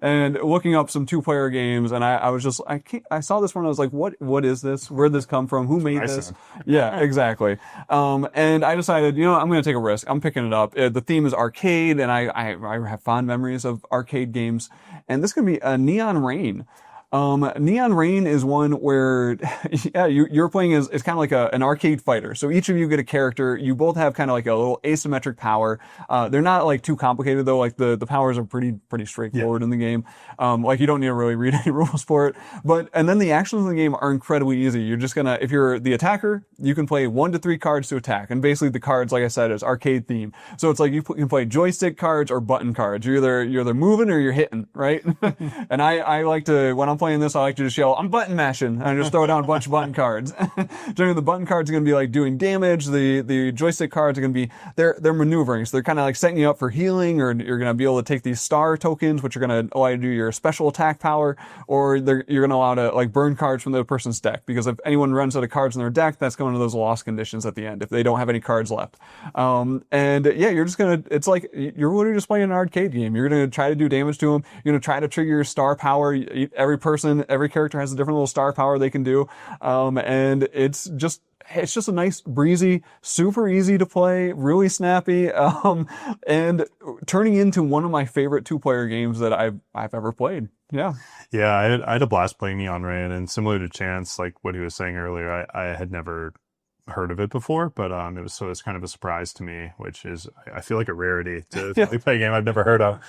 and looking up some 2-player games. And I was just, I saw this one. I was like, what is this? Where'd this come from? Who made this? Yeah, exactly. And I decided, I'm going to take a risk. I'm picking it up. The theme is arcade, and I have fond memories of arcade games. And this is going to be a Neon Rain. Neon Rain is one where, you're playing as, it's kind of like an arcade fighter. So each of you get a character. You both have kind of like a little asymmetric power. They're not like too complicated though. Like the powers are pretty straightforward in the game. Like you don't need to really read any rules for it. And then the actions in the game are incredibly easy. You're just gonna, if you're the attacker, you can play 1 to 3 cards to attack. And basically the cards, like I said, is arcade theme. So it's like you can play joystick cards or button cards. You're either moving or you're hitting, right? And I like to, when I'm playing this, I like to just yell, I'm button mashing, and I just throw down a bunch of button cards. Generally, the button cards are going to be like doing damage. The joystick cards are going to be, they're maneuvering. So they're kind of like setting you up for healing, or you're going to be able to take these star tokens, which are going to allow you to do your special attack power, or you're going to allow to like burn cards from the person's deck. Because if anyone runs out of cards in their deck, that's going to those lost conditions at the end if they don't have any cards left. You're just going to, it's like, you're literally just playing an arcade game. You're going to try to do damage to them. You're going to try to trigger your star power. Every character has a different little star power they can do. And it's just a nice, breezy, super easy to play, really snappy, and turning into one of my favorite 2-player games that I've ever played. Yeah. Yeah, I had a blast playing Neon Rain, and similar to Chance, like what he was saying earlier, I had never heard of it before, but it's kind of a surprise to me, which is I feel like a rarity to Yeah. play a game I've never heard of.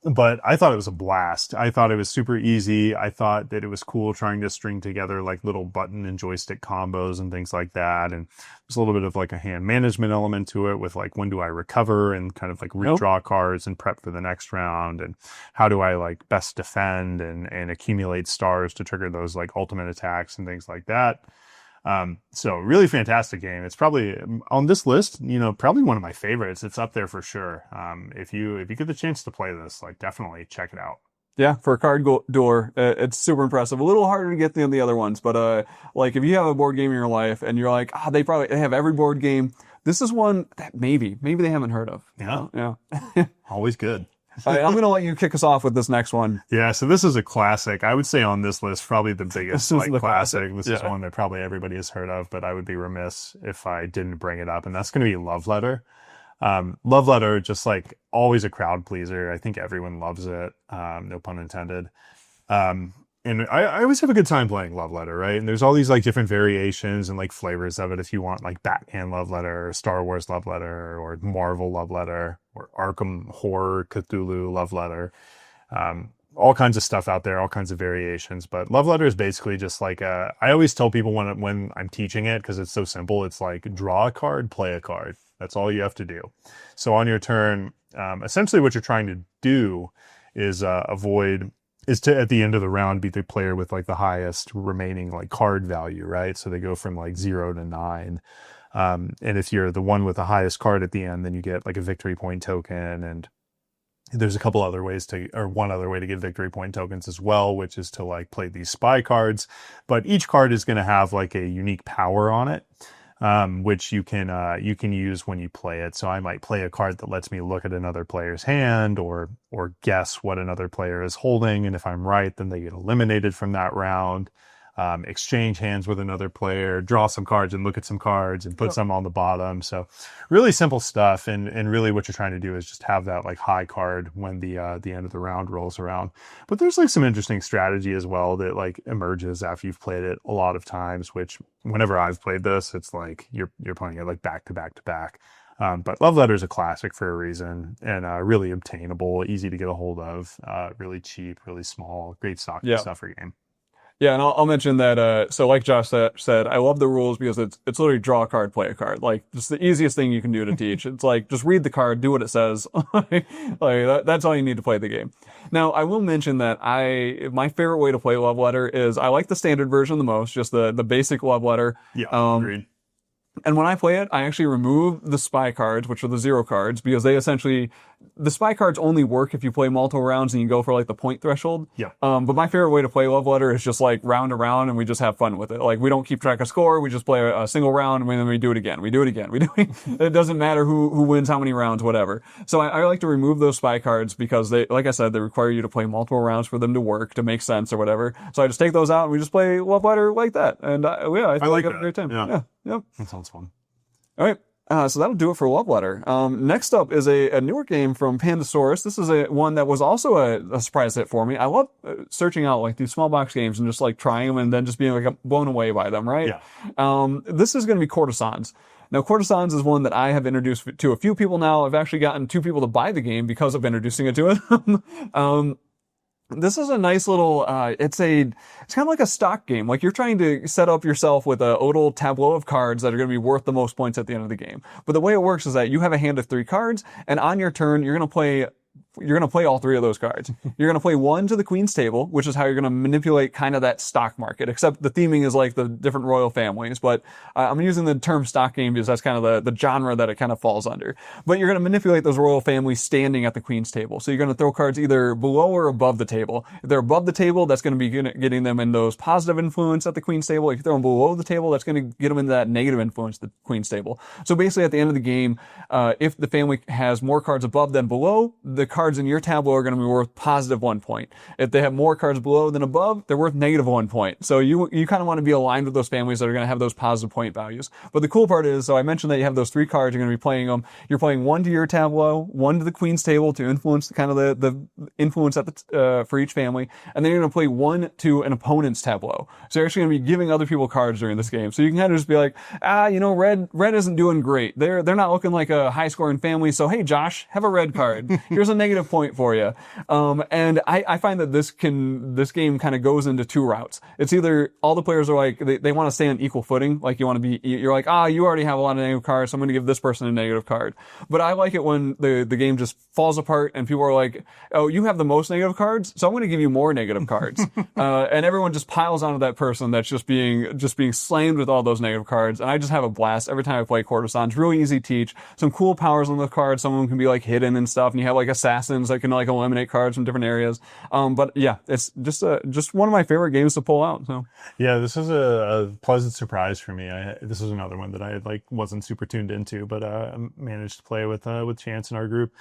But I thought it was a blast. I thought it was super easy. I thought that it was cool trying to string together like little button and joystick combos and things like that. And there's a little bit of like a hand management element to it with like when do I recover and kind of like redraw cards and prep for the next round, and how do I like best defend and accumulate stars to trigger those like ultimate attacks and things like that. So really fantastic game. It's probably on this list, probably one of my favorites. It's up there for sure. If you get the chance to play this, like definitely check it out. Yeah, for a card door, it's super impressive. A little harder to get than the other ones, but like if you have a board game in your life and you're like, they have every board game. This is one that maybe they haven't heard of. Yeah. Yeah. Always good. All right, I'm going to let you kick us off with this next one. Yeah, so this is a classic. I would say on this list, probably the biggest This is the classic. This is Yeah. one that probably everybody has heard of, but I would be remiss if I didn't bring it up, and that's going to be Love Letter. Love Letter, just like always a crowd pleaser. I think everyone loves it. No pun intended. And I always have a good time playing Love Letter, right? And there's all these like different variations and like flavors of it. If you want like Batman Love Letter, or Star Wars Love Letter, or Marvel Love Letter, or Arkham Horror Cthulhu Love Letter, all kinds of stuff out there, all kinds of variations. But Love Letter is basically just like I always tell people when I'm teaching it, because it's so simple, it's like draw a card, play a card. That's all you have to do. So on your turn, essentially what you're trying to do is to at the end of the round beat the player with like the highest remaining like card value, right? So they go from like 0 to 9. And if you're the one with the highest card at the end, then you get like a victory point token. And there's one other way to get victory point tokens as well, which is to like play these spy cards. But each card is going to have like a unique power on it, which you can use when you play it. So I might play a card that lets me look at another player's hand or guess what another player is holding. And if I'm right, then they get eliminated from that round. Exchange hands with another player, draw some cards and look at some cards and put some on the bottom. So really simple stuff. And really what you're trying to do is just have that like high card when the end of the round rolls around. But there's like some interesting strategy as well that like emerges after you've played it a lot of times, which whenever I've played this, it's like you're playing it like back to back to back. But Love Letter is a classic for a reason, and really obtainable, easy to get a hold of, really cheap, really small, great stock stuffer game. Yeah, and I'll mention that, so like Josh said, I love the rules because it's literally draw a card, play a card. Like, just the easiest thing you can do to teach. It's like, just read the card, do what it says. That's all you need to play the game. Now, I will mention that my favorite way to play Love Letter is I like the standard version the most, just the basic Love Letter. Yeah, agreed. And when I play it, I actually remove the spy cards, which are the 0 cards, because the spy cards only work if you play multiple rounds and you go for like the point threshold. Yeah. But my favorite way to play Love Letter is just like round to round and we just have fun with it. Like we don't keep track of score. We just play a single round and then we do it again. It doesn't matter who wins how many rounds, whatever. So I like to remove those spy cards because they, like I said, they require you to play multiple rounds for them to work, to make sense or whatever. So I just take those out and we just play Love Letter like that. And I like have a great time. Yeah. Yep. That sounds fun. All right. So that'll do it for Love Letter. Next up is a newer game from Pandasaurus. This is one that was also a surprise hit for me. I love searching out like these small box games and just like trying them and then just being like blown away by them, right? Yeah. This is going to be Courtisans. Now, Courtisans is one that I have introduced to a few people now. I've actually gotten 2 people to buy the game because of introducing it to it. This is a nice little, it's kind of like a stock game. Like you're trying to set up yourself with a little tableau of cards that are going to be worth the most points at the end of the game. But the way it works is that you have a hand of 3 cards, and on your turn, you're going to play all 3 of those cards. You're going to play 1 to the Queen's table, which is how you're going to manipulate kind of that stock market, except the theming is like the different royal families. But I'm using the term stock game because that's kind of the genre that it kind of falls under. But you're going to manipulate those royal families standing at the Queen's table. So you're going to throw cards either below or above the table. If they're above the table, that's going to be getting them in those positive influence at the Queen's table. If you throw them below the table, that's going to get them into that negative influence at the Queen's table. So basically at the end of the game, if the family has more cards above than below, the card cards in your tableau are going to be worth positive 1 point. If they have more cards below than above, they're worth negative 1 point. So you kind of want to be aligned with those families that are going to have those positive point values. But the cool part is, so I mentioned that you have those 3 cards, you're going to be playing them. You're playing 1 to your tableau, 1 to the queen's table to influence kind of the influence at the, for each family. And then you're going to play 1 to an opponent's tableau. So you're actually going to be giving other people cards during this game. So you can kind of just be like, red isn't doing great. They're not looking like a high scoring family. So hey, Josh, have a red card. Here's a negative point for you. And I find that this game kind of goes into 2 routes. It's either all the players are like, they want to stay on equal footing. Like you're like, you already have a lot of negative cards, so I'm going to give this person a negative card. But I like it when the game just falls apart and people are like, oh, you have the most negative cards, so I'm going to give you more negative cards. And everyone just piles onto that person that's just being slammed with all those negative cards. And I just have a blast every time I play Courtisans. Really easy to teach. Some cool powers on the cards. Some of them can be like hidden and stuff. And you have like assassins that can like eliminate cards from different areas. But yeah, it's just one of my favorite games to pull out. So yeah, this is a pleasant surprise for me. This is another one that I wasn't super tuned into, but managed to play with Chance in our group.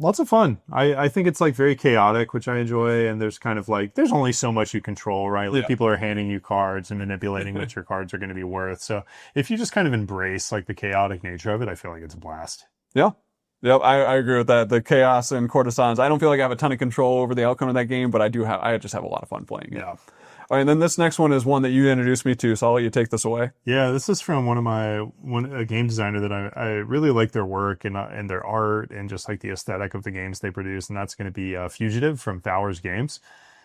Lots of fun. I think it's like very chaotic, which I enjoy. And there's kind of like, there's only so much you control, right? Like people are handing you cards and manipulating what your cards are going to be worth. So if you just kind of embrace like the chaotic nature of it, I feel like it's a blast. Yeah. Yep, I agree with that. The chaos and Courtisans, I don't feel like I have a ton of control over the outcome of that game, but I just have a lot of fun playing it. Yeah. All right, and then this next one is one that you introduced me to, so I'll let you take this away. Yeah, this is from a game designer that I really like their work and their art and just like the aesthetic of the games they produce, and that's going to be Fugitive from Fowers Games.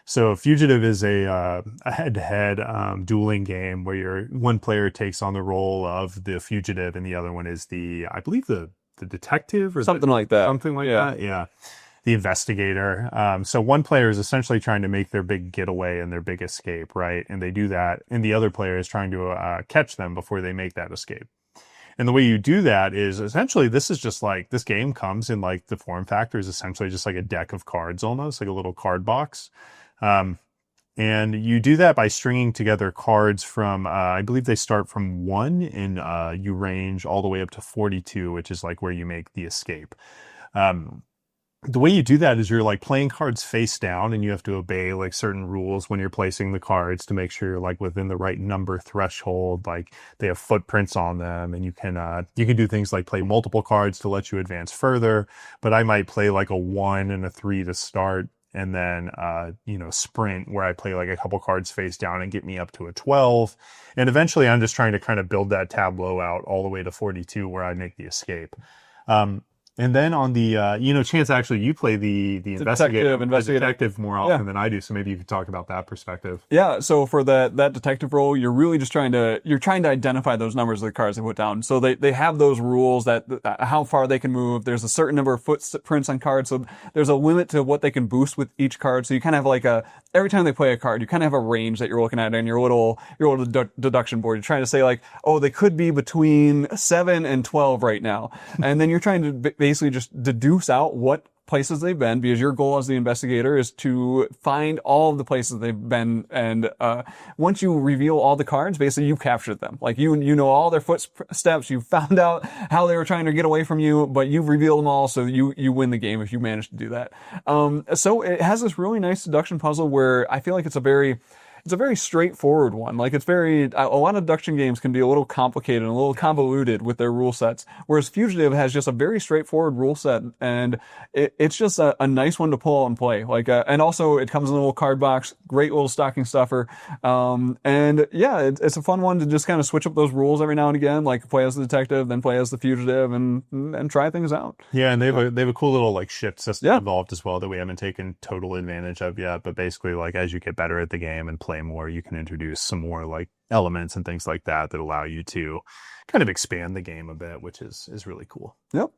So Fugitive is a head-to-head dueling game where one player takes on the role of the fugitive and the other one is I believe the detective or something like that. Something like that, yeah. The investigator. So one player is essentially trying to make their big getaway and their big escape, right? And they do that, and the other player is trying to catch them before they make that escape. And the way you do that is essentially this game comes in like the form factor is essentially just like a deck of cards almost, like a little card box. And you do that by stringing together cards from, I believe they start from 1 and you range all the way up to 42, which is like where you make the escape. The way you do that is you're like playing cards face down and you have to obey like certain rules when you're placing the cards to make sure you're like within the right number threshold. Like they have footprints on them and you can do things like play multiple cards to let you advance further. But I might play like a 1 and a 3 to start. And then, sprint where I play like a couple cards face down and get me up to a 12. And eventually I'm just trying to kind of build that tableau out all the way to 42 where I make the escape. And then on the, Chance, actually, you play the detective more often than I do. So maybe you could talk about that perspective. Yeah. So for that detective role, you're really just trying to identify those numbers of the cards they put down. So they have those rules that how far they can move. There's a certain number of footprints on cards. So there's a limit to what they can boost with each card. So you kind of have like every time they play a card, you kind of have a range that you're looking at in your little deduction board. You're trying to say like, oh, they could be between 7 and 12 right now. And then you're trying to basically just deduce out what places they've been, because your goal as the investigator is to find all of the places they've been. And once you reveal all the cards, basically you've captured them. Like you know all their footsteps. You found out how they were trying to get away from you, but you've revealed them all, so you win the game if you manage to do that. So it has this really nice deduction puzzle where I feel like it's a very straightforward one. Like a lot of deduction games can be a little complicated and a little convoluted with their rule sets, whereas Fugitive has just a very straightforward rule set, and it's just a nice one to pull out and play. Like, and also it comes in a little card box, great little stocking stuffer. And yeah, it's a fun one to just kind of switch up those rules every now and again, like play as the detective, then play as the fugitive, and try things out. Yeah, and they have a cool little like shift system involved as well that we haven't taken total advantage of yet. But basically, like as you get better at the game and play more, you can introduce some more like elements and things like that allow you to kind of expand the game a bit, which is really cool. Yep.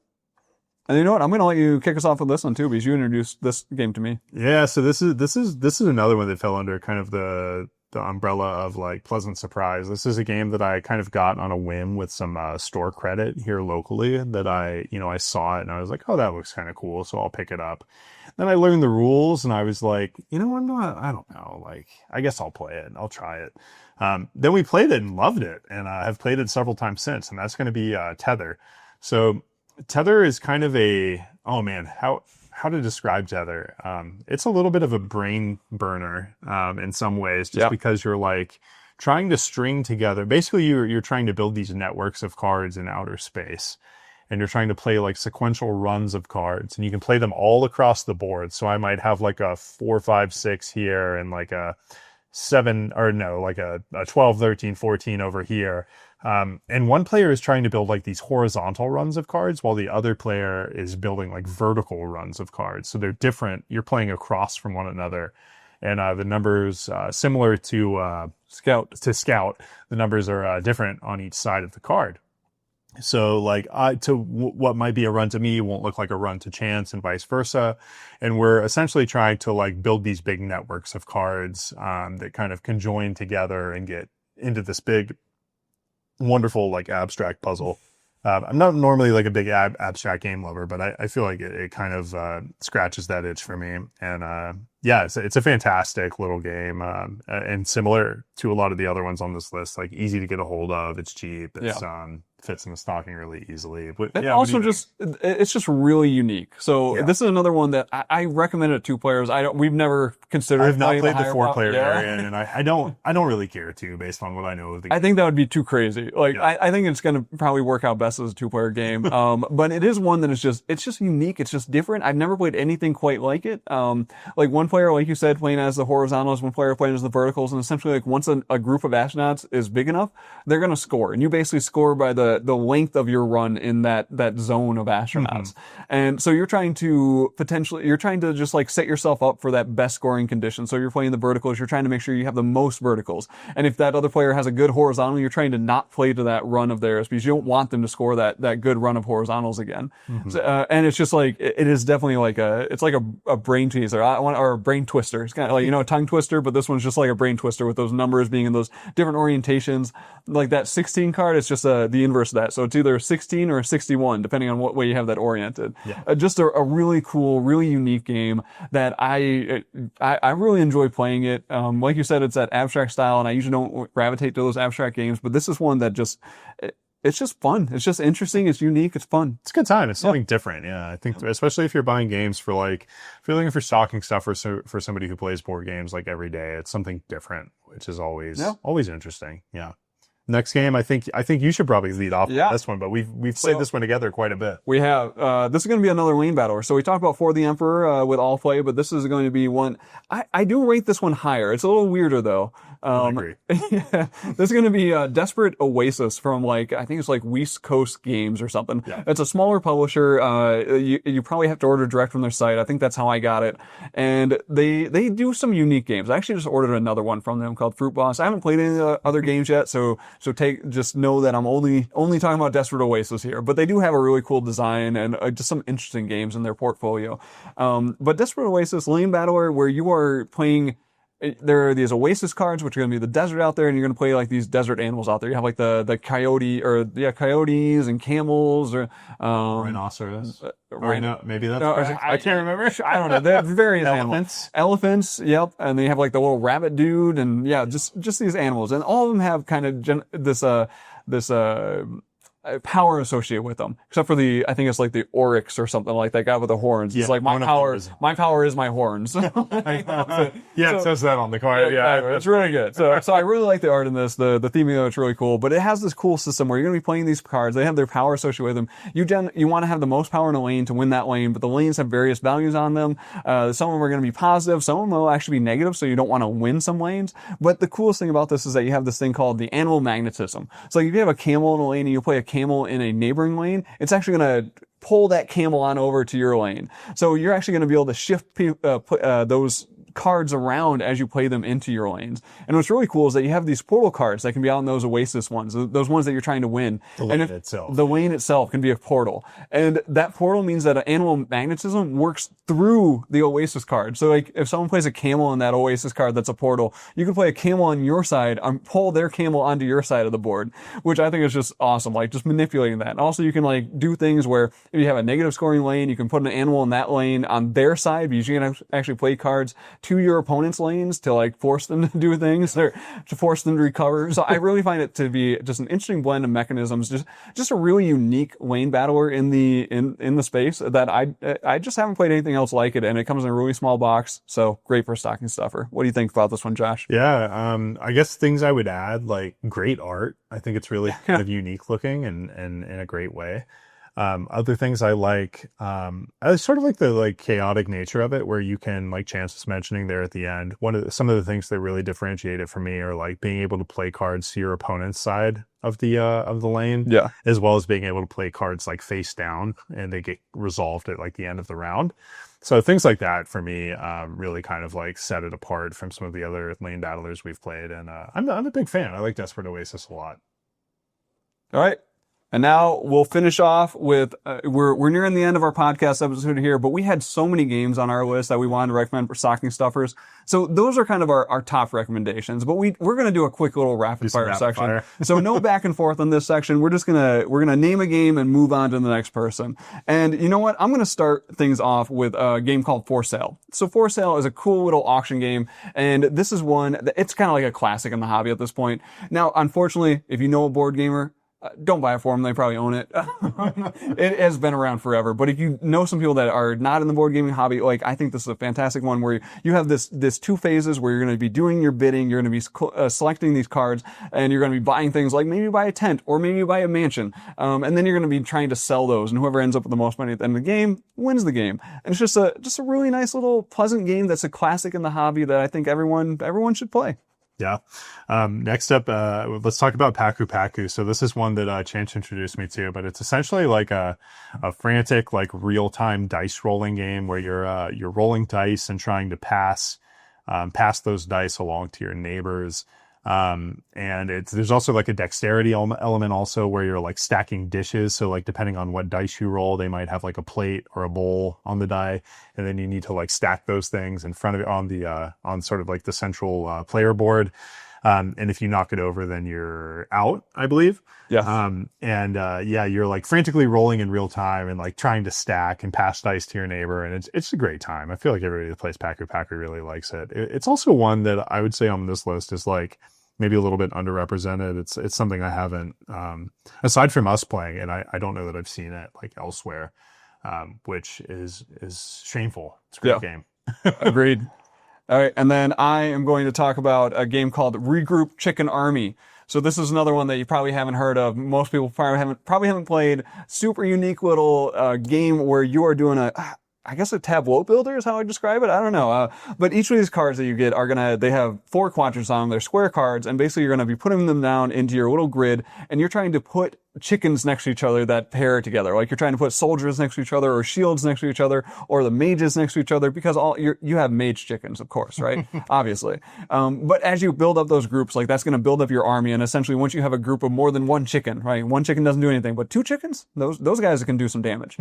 And you know what? I'm going to let you kick us off with this one too, because you introduced this game to me. Yeah. So this is another one that fell under kind of the umbrella of like pleasant surprise. This is a game that I kind of got on a whim with some store credit here locally that I saw it and I was like, oh, that looks kind of cool, so I'll pick it up. Then I learned the rules and I was like, I don't know, like I guess I'll play it. I'll try it. Then we played it and loved it, and have played it several times since, and that's going to be Tether. So Tether is kind of how how to describe Tether. It's a little bit of a brain burner in some ways, just because you're like trying to string together. Basically, you're trying to build these networks of cards in outer space, and you're trying to play like sequential runs of cards, and you can play them all across the board. So I might have like a 4, 5, 6 here, and like a 7, or no, like a 12, 13, 14 over here. And one player is trying to build like these horizontal runs of cards, while the other player is building like vertical runs of cards. So they're different. You're playing across from one another. And the numbers, similar to Scout, the numbers are different on each side of the card. So like what might be a run to me won't look like a run to Chance, and vice versa. And we're essentially trying to like build these big networks of cards that kind of conjoin together and get into this big, wonderful like abstract puzzle. I'm not normally like a big abstract game lover, but I feel like it kind of scratches that itch for me. And yeah, it's a fantastic little game, and similar to a lot of the other ones on this list, like easy to get a hold of. It's cheap. It's fits in the stocking really easily. But and also it's just really unique. So this is another one that I recommend it to 2 players. We've never considered. I've not played the 4-player variant, and I don't really care to, based on what I know of the game. I think that would be too crazy. Like I think it's going to probably work out best as a 2-player game. But it is one that is it's just unique. It's just different. I've never played anything quite like it. Like one player, like you said, playing as the horizontals, one player playing as the verticals, and essentially like once a group of astronauts is big enough, they're going to score, and you basically score by the length of your run in that zone of astronauts. And so you're trying to just like set yourself up for that best scoring condition. So you're playing the verticals, you're trying to make sure you have the most verticals. And if that other player has a good horizontal, you're trying to not play to that run of theirs, because you don't want them to score that good run of horizontals again. So, and it's just like, it is definitely like it's like a brain teaser, or a brain twister. It's kind of like, a tongue twister, but this one's just like a brain twister with those numbers being in those different orientations. Like that 16 card, it's just the inverse of that. So it's either a 16 or a 61, depending on what way you have that oriented. Just a really cool, really unique game that I really enjoy playing it. Like you said, it's that abstract style, and I usually don't gravitate to those abstract games, but this is one that it's just fun. It's just interesting. It's unique. It's fun. It's a good time. It's something different. Yeah, I think especially if you're buying games for like, if you're looking for stocking stuff for somebody who plays board games like every day, it's something different, which is always interesting. Yeah. Next game, I think you should probably lead off with this one, but we've played this one together quite a bit. We have. This is going to be another lane battler. So we talked about For the Emperor with all play, but this is going to be one. I do rate this one higher. It's a little weirder though. I agree. This is going to be Desperate Oasis from I think it's like West Coast Games or something. Yeah. It's a smaller publisher. You probably have to order direct from their site. I think that's how I got it. And they do some unique games. I actually just ordered another one from them called Fruit Boss. I haven't played any other games yet, so just know that I'm only talking about Desperate Oasis here. But they do have a really cool design and just some interesting games in their portfolio. But Desperate Oasis, lane battler, where you are playing. There are these Oasis cards, which are going to be the desert out there, and you're going to play like these desert animals out there. You have like the coyotes and camels, or rhinoceros. No, maybe that's I can't remember. I don't know. They have various elephants. Yep, and they have like the little rabbit dude, and just these animals, and all of them have kind of this power associated with them, except for I think it's like the Oryx or something like that guy with the horns. It's like my power is my horns. It says that on the card. It's really good. So I really like the art in this. The theming of it's really cool, but it has this cool system where you're going to be playing these cards. They have their power associated with them. You want to have the most power in a lane to win that lane, but the lanes have various values on them. Some of them are going to be positive. Some of them will actually be negative, so you don't want to win some lanes. But the coolest thing about this is that you have this thing called the animal magnetism. So if you have a camel in a lane and you play a camel in a neighboring lane, it's actually going to pull that camel on over to your lane. So you're actually going to be able to shift those cards around as you play them into your lanes. And what's really cool is that you have these portal cards that can be out in those Oasis ones, those ones that you're trying to win. The lane itself can be a portal. And that portal means that animal magnetism works through the Oasis card. So like if someone plays a camel in that Oasis card that's a portal, you can play a camel on your side and pull their camel onto your side of the board, which I think is just awesome. Like just manipulating that. And also you can like do things where if you have a negative scoring lane, you can put an animal in that lane on their side, because you can actually play cards to your opponent's lanes to like force them to do things or to force them to recover. So I really find it to be just an interesting blend of mechanisms, just a really unique lane battler in the space that I just haven't played anything else like it, and it comes in a really small box. So great for a stocking stuffer. What do you think about this one, Josh? Yeah, I guess things I would add, like great art. I think it's really kind of unique looking and in a great way. Other things I like, I sort of like the like chaotic nature of it, where you can, like Chance was mentioning there at the end, some of the things that really differentiate it for me are like being able to play cards to your opponent's side of the lane, Yeah. as well as being able to play cards like face down and they get resolved at like the end of the round. So things like that for me really kind of like set it apart from some of the other lane battlers we've played, and I'm a big fan. I like Desperate Oasis a lot. All right. And now we'll finish off with, we're nearing the end of our podcast episode here, but we had so many games on our list that we wanted to recommend for stocking stuffers. So those are kind of our top recommendations, but we're going to do a quick little rapid fire section. So no back and forth on this section. We're going to name a game and move on to the next person. And you know what? I'm going to start things off with a game called For Sale. So For Sale is a cool little auction game. And this is one, it's kind of like a classic in the hobby at this point. Now, unfortunately, if you know a board gamer, don't buy it for them. They probably own it. It has been around forever. But if you know some people that are not in the board gaming hobby, like I think this is a fantastic one where you have this two phases where you're going to be doing your bidding, you're going to be selecting these cards, and you're going to be buying things like maybe buy a tent or maybe buy a mansion, and then you're going to be trying to sell those, and whoever ends up with the most money at the end of the game wins the game. And it's just a really nice little pleasant game that's a classic in the hobby that I think everyone should play. Yeah. Next up, let's talk about Paku Paku. So this is one that Chance introduced me to, but it's essentially like a frantic, like real-time dice rolling game where you're rolling dice and trying to pass those dice along to your neighbors. And there's also like a dexterity element also where you're like stacking dishes. So like depending on what dice you roll, they might have like a plate or a bowl on the die. And then you need to like stack those things in front of it on sort of like the central player board. And if you knock it over, then you're out, I believe. Yeah. You're like frantically rolling in real time and like trying to stack and pass dice to your neighbor. And it's a great time. I feel like everybody that plays Paku Paku really likes it. It's also one that I would say on this list is like maybe a little bit underrepresented. It's something I haven't, aside from us playing, and I don't know that I've seen it like elsewhere, which is shameful. It's a great game. Agreed. All right, and then I am going to talk about a game called Regroup Chicken Army. So this is another one that you probably haven't heard of. Most people probably haven't played. Super unique little game where you are doing I guess a tableau builder is how I describe it. I don't know. But each of these cards that you get they have 4 quadrants on them. They're square cards, and basically you're going to be putting them down into your little grid, and you're trying to put chickens next to each other that pair together. Like you're trying to put soldiers next to each other or shields next to each other or the mages next to each other because you have mage chickens, of course, right? Obviously. But as you build up those groups, like that's going to build up your army. And essentially once you have a group of more than one chicken, right? One chicken doesn't do anything, but 2 chickens, those guys can do some damage.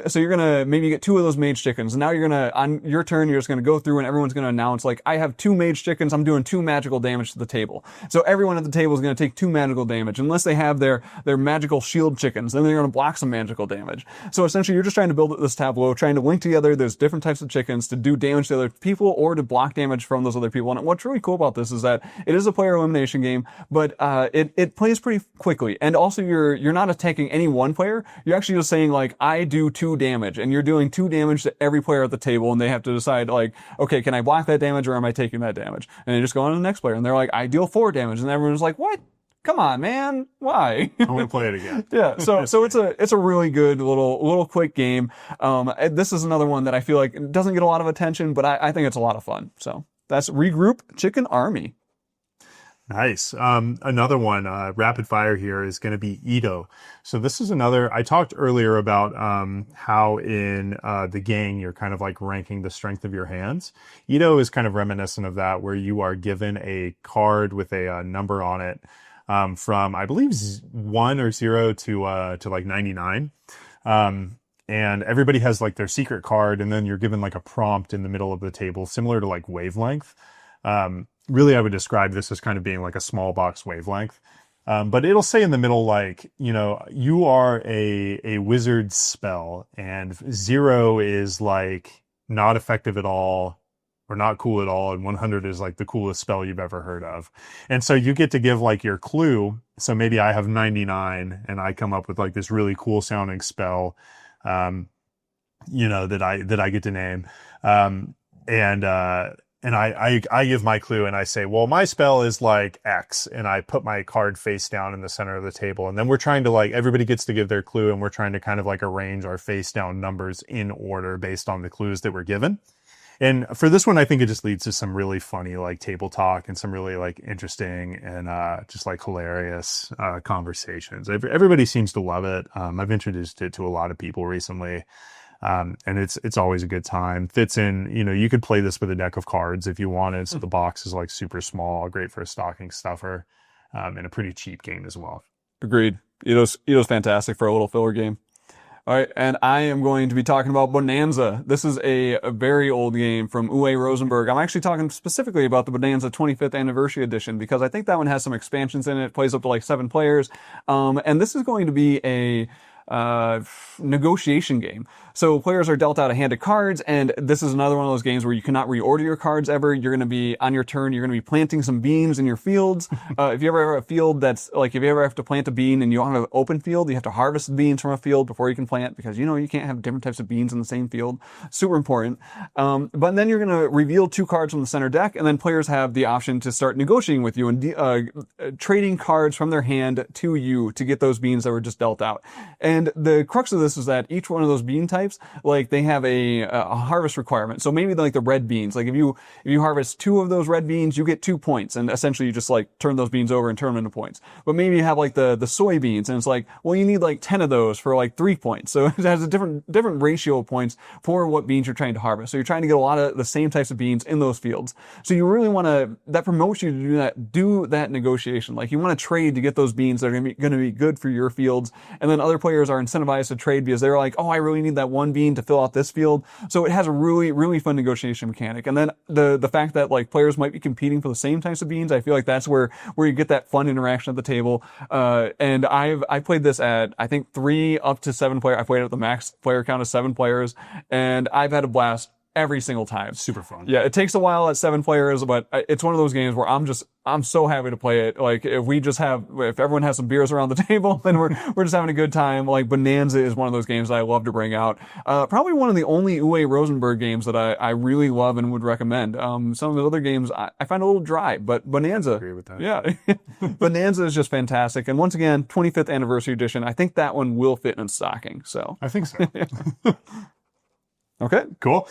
So you're going to maybe get 2 of those mage chickens. And now you're going to, on your turn, you're just going to go through and everyone's going to announce like, I have 2 mage chickens. I'm doing 2 magical damage to the table. So everyone at the table is going to take 2 magical damage unless they have their magical shield chickens. Then they're going to block some magical damage. So essentially you're just trying to build this tableau, trying to link together those different types of chickens to do damage to other people or to block damage from those other people. And what's really cool about this is that it is a player elimination game, but it plays pretty quickly. And also you're not attacking any one player. You're actually just saying like, I do 2 damage, and you're doing 2 damage to every player at the table, and they have to decide like, okay, can I block that damage or am I taking that damage? And they just go on to the next player, and they're like, I deal 4 damage, and everyone's like, what? Come on, man. Why? I want to play it again. Yeah. So it's a really good little quick game. This is another one that I feel like doesn't get a lot of attention, but I think it's a lot of fun. So that's Regroup Chicken Army. Nice. Another one, rapid fire here is going to be Ito. So this is another, I talked earlier about, how in, the gang, you're kind of like ranking the strength of your hands. Ito is kind of reminiscent of that, where you are given a card with a number on it, from, I believe 1 or 0 to like 99. And everybody has like their secret card, and then you're given like a prompt in the middle of the table, similar to like Wavelength. Really, I would describe this as kind of being like a small box Wavelength. But it'll say in the middle, like, you know, you are a wizard spell, and 0 is like not effective at all, or not cool at all, and 100 is like the coolest spell you've ever heard of. And so you get to give like your clue. So maybe I have 99 and I come up with like this really cool sounding spell, that I get to name. And I give my clue and I say, well, my spell is like X, and I put my card face down in the center of the table. And then we're trying to like, everybody gets to give their clue, and we're trying to kind of like arrange our face down numbers in order based on the clues that we're given. And for this one, I think it just leads to some really funny like table talk and some really like interesting and just like hilarious conversations. Everybody seems to love it. I've introduced it to a lot of people recently. And it's always a good time. Fits in, you could play this with a deck of cards if you wanted. So the box is like super small, great for a stocking stuffer, and a pretty cheap game as well. Agreed. Ito's fantastic for a little filler game. All right, and I am going to be talking about Bonanza. This is a very old game from Uwe Rosenberg. I'm actually talking specifically about the Bonanza 25th Anniversary Edition because I think that one has some expansions in it. It plays up to like 7 players. And this is going to be a negotiation game. So players are dealt out a hand of cards, and this is another one of those games where you cannot reorder your cards ever. You're going to be, on your turn, you're going to be planting some beans in your fields. If you ever have a field that's, like, if you ever have to plant a bean and you don't have an open field, you have to harvest the beans from a field before you can plant, because, you can't have different types of beans in the same field. Super important. But then you're going to reveal 2 cards from the center deck, and then players have the option to start negotiating with you and trading cards from their hand to you to get those beans that were just dealt out. And the crux of this is that each one of those bean types, like, they have a harvest requirement. So maybe like the red beans, like if you harvest 2 of those red beans, you get 2 points, and essentially you just like turn those beans over and turn them into points. But maybe you have like the soybeans, and it's like, well, you need like 10 of those for like 3 points. So it has a different ratio of points for what beans you're trying to harvest. So you're trying to get a lot of the same types of beans in those fields. So you really want to, that promotes you to do that negotiation. Like, you want to trade to get those beans that are going to be good for your fields. And then other players are incentivized to trade because they're like, oh, I really need that one bean to fill out this field. So it has a really, really fun negotiation mechanic. And then the fact that like players might be competing for the same types of beans, I feel like that's where you get that fun interaction at the table. And I played this at, I think, 3 up to 7 players. I played it at the max player count of 7 players, and I've had a blast every single time. Super fun. Yeah, it takes a while at 7 players, but it's one of those games where I'm so happy to play it. Like, if everyone has some beers around the table, then we're just having a good time. Like, Bonanza is one of those games that I love to bring out. Probably one of the only Uwe Rosenberg games that I really love and would recommend. Some of the other games I find a little dry, but Bonanza. I agree with that. Yeah. Bonanza is just fantastic. And once again, 25th Anniversary Edition. I think that one will fit in stocking, so. I think so. Okay. Cool.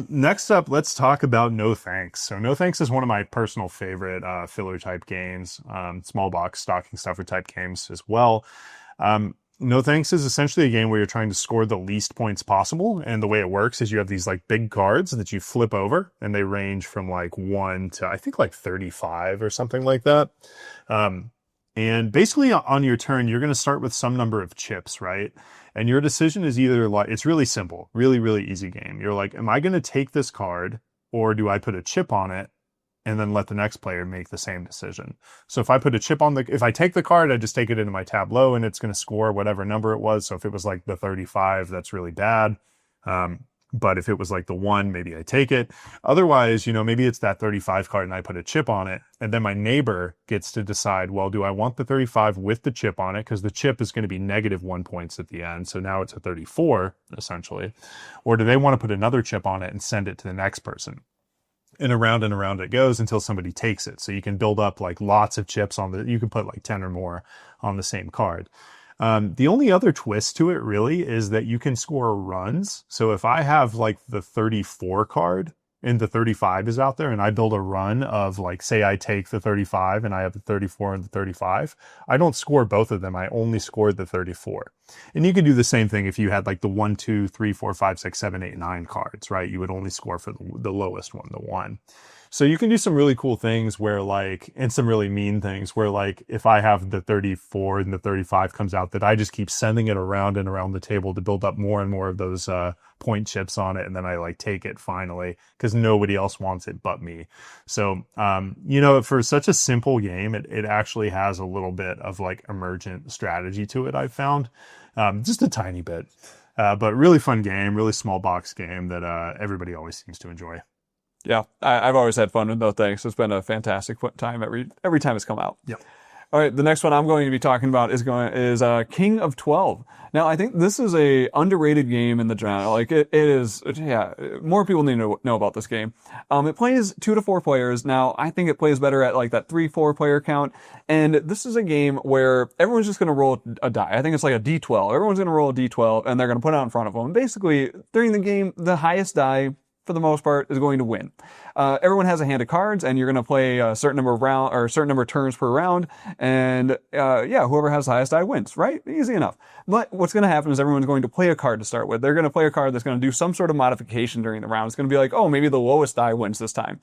Next up, let's talk about No Thanks. So No Thanks is one of my personal favorite filler type games, small box stocking stuffer type games as well. No Thanks is essentially a game where you're trying to score the least points possible. And the way it works is you have these like big cards that you flip over, and they range from like 1 to I think like 35 or something like that. And basically on your turn, you're going to start with some number of chips, right? And your decision is either like, it's really simple, really, really easy game. You're like, am I going to take this card, or do I put a chip on it and then let the next player make the same decision? So if I put a chip on if I take the card, I just take it into my tableau and it's going to score whatever number it was. So if it was like the 35, that's really bad. But if it was like the 1, maybe I take it. Otherwise, maybe it's that 35 card and I put a chip on it. And then my neighbor gets to decide, well, do I want the 35 with the chip on it? Because the chip is going to be -1 points at the end. So now it's a 34, essentially. Or do they want to put another chip on it and send it to the next person? And around it goes until somebody takes it. So you can build up like lots of chips you can put like 10 or more on the same card. The only other twist to it really is that you can score runs. So if I have like the 34 card and the 35 is out there, and I build a run of like, say I take the 35 and I have the 34 and the 35, I don't score both of them. I only scored the 34. And you could do the same thing if you had like the 1, 2, 3, 4, 5, 6, 7, 8, 9 cards, right? You would only score for the lowest one, the 1. So you can do some really cool things where like, and some really mean things where like, if I have the 34 and the 35 comes out, that I just keep sending it around and around the table to build up more and more of those point chips on it. And then I like take it finally because nobody else wants it but me. So, for such a simple game, it actually has a little bit of like emergent strategy to it, I've found. Just a tiny bit. But really fun game, really small box game that everybody always seems to enjoy. Yeah, I've always had fun with No Thanks. It's been a fantastic time every time it's come out. Yep. All right, the next one I'm going to be talking about is King of 12. Now, I think this is a underrated game in the genre. Like it is, yeah. More people need to know about this game. It plays 2 to 4 players. Now, I think it plays better at like that 3-4 player count. And this is a game where everyone's just going to roll a die. I think it's like a D12. Everyone's going to roll a D12, and they're going to put it out in front of them. And basically, during the game, the highest die, for the most part, is going to win. Everyone has a hand of cards, and you're going to play a certain number of round or a certain number of turns per round, and yeah, whoever has the highest die wins. Right? Easy enough. But what's going to happen is everyone's going to play a card to start with. They're going to play a card that's going to do some sort of modification during the round. It's going to be like, oh, maybe the lowest die wins this time.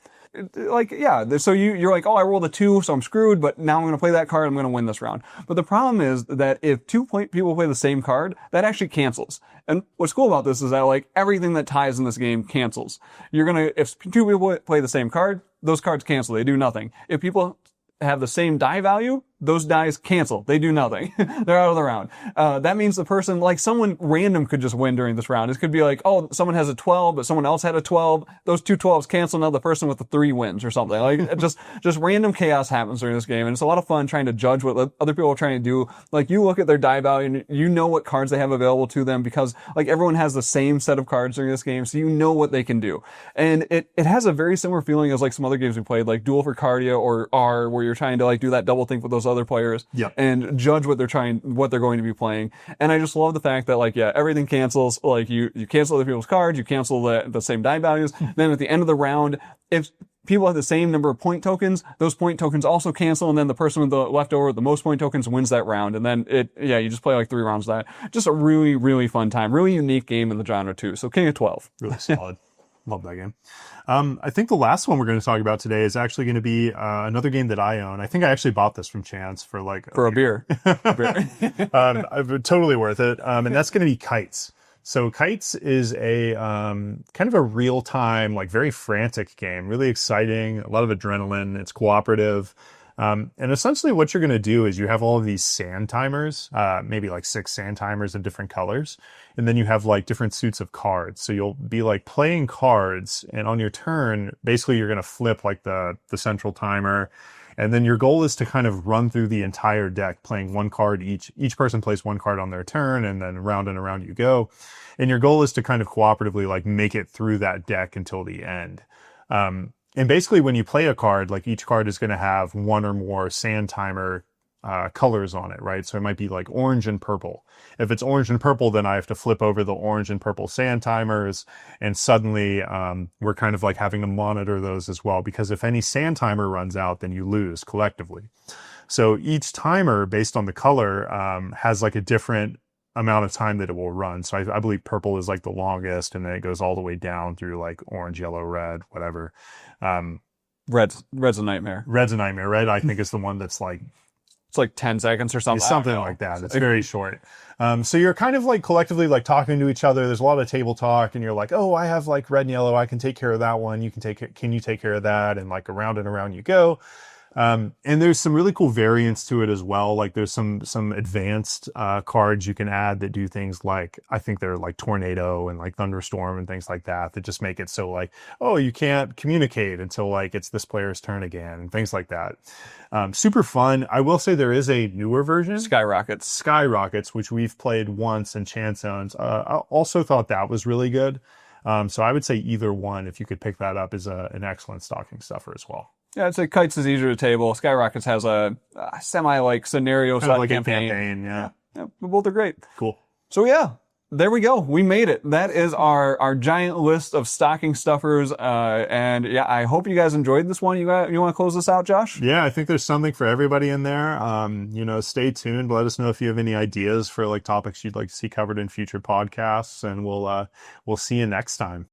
Like, yeah, so you're like, oh, I rolled a 2, so I'm screwed, but now I'm going to play that card, I'm going to win this round. But the problem is that if people play the same card, that actually cancels. And what's cool about this is that, like, everything that ties in this game cancels. If 2 people play the same card, those cards cancel. They do nothing. If people have the same die value, those dies cancel. They do nothing. They're out of the round. That means the person, like someone random could just win during this round. It could be like, oh, someone has a 12, but someone else had a 12. Those 2 12s cancel. Now the person with the 3 wins or something. Like just random chaos happens during this game. And it's a lot of fun trying to judge what other people are trying to do. Like you look at their die value and you know what cards they have available to them because like everyone has the same set of cards during this game. So you know what they can do. And it has a very similar feeling as like some other games we played, like Duel for Cardia or R, where you're trying to like do that double think with those other players and judge what they're going to be playing. And I just love the fact that like, yeah, everything cancels. Like you cancel other people's cards, you cancel the same die values. Then at the end of the round, if people have the same number of point tokens, those point tokens also cancel. And then the person with the leftover with the most point tokens wins that round. And then you just play like 3 rounds of that. Just a really, really fun time. Really unique game in the genre too. So King of 12. Really solid. Love that game. I think the last one we're going to talk about today is actually going to be another game that I own. I think I actually bought this from Chance for like a beer. Totally worth it. And that's going to be Kites. So Kites is a kind of a real-time, like very frantic game. Really exciting. A lot of adrenaline. It's cooperative. And essentially what you're going to do is you have all of these sand timers, maybe like 6 sand timers of different colors. And then you have like different suits of cards. So you'll be like playing cards and on your turn, basically you're going to flip like the central timer. And then your goal is to kind of run through the entire deck playing 1 card each. Each person plays 1 card on their turn and then round and around you go. And your goal is to kind of cooperatively like make it through that deck until the end. And basically when you play a card, like each card is going to have 1 or more sand timer colors on it, right? So it might be like orange and purple. If it's orange and purple, then I have to flip over the orange and purple sand timers. And suddenly we're kind of like having to monitor those as well, because if any sand timer runs out, then you lose collectively. So each timer based on the color has like a different amount of time that it will run. So I believe purple is like the longest, and then it goes all the way down through like orange, yellow, red, whatever. Red's a nightmare. Red's a nightmare. Red, I think, is the one that's like, it's like 10 seconds or something. Something like that. It's very short. So you're kind of like collectively like talking to each other. There's a lot of table talk, and you're like, oh, I have like red and yellow. I can take care of that one. Can you take care of that? And like around and around you go. And there's some really cool variants to it as well. Like there's some advanced cards you can add that do things like, I think they're like tornado and like thunderstorm and things like that just make it so like, oh, you can't communicate until like it's this player's turn again and things like that. Super fun. I will say there is a newer version, Skyrockets, which we've played once and Chance owns. I also thought that was really good. So I would say either one, if you could pick that up, is an excellent stocking stuffer as well. Yeah, I'd say Kites is easier to table. Skyrockets has a semi-like scenario kind of like campaign. Yeah, both are great. Cool. So yeah, there we go. We made it. That is our giant list of stocking stuffers. And yeah, I hope you guys enjoyed this one. You want to close this out, Josh? Yeah, I think there's something for everybody in there. Stay tuned. Let us know if you have any ideas for like topics you'd like to see covered in future podcasts, and we'll see you next time.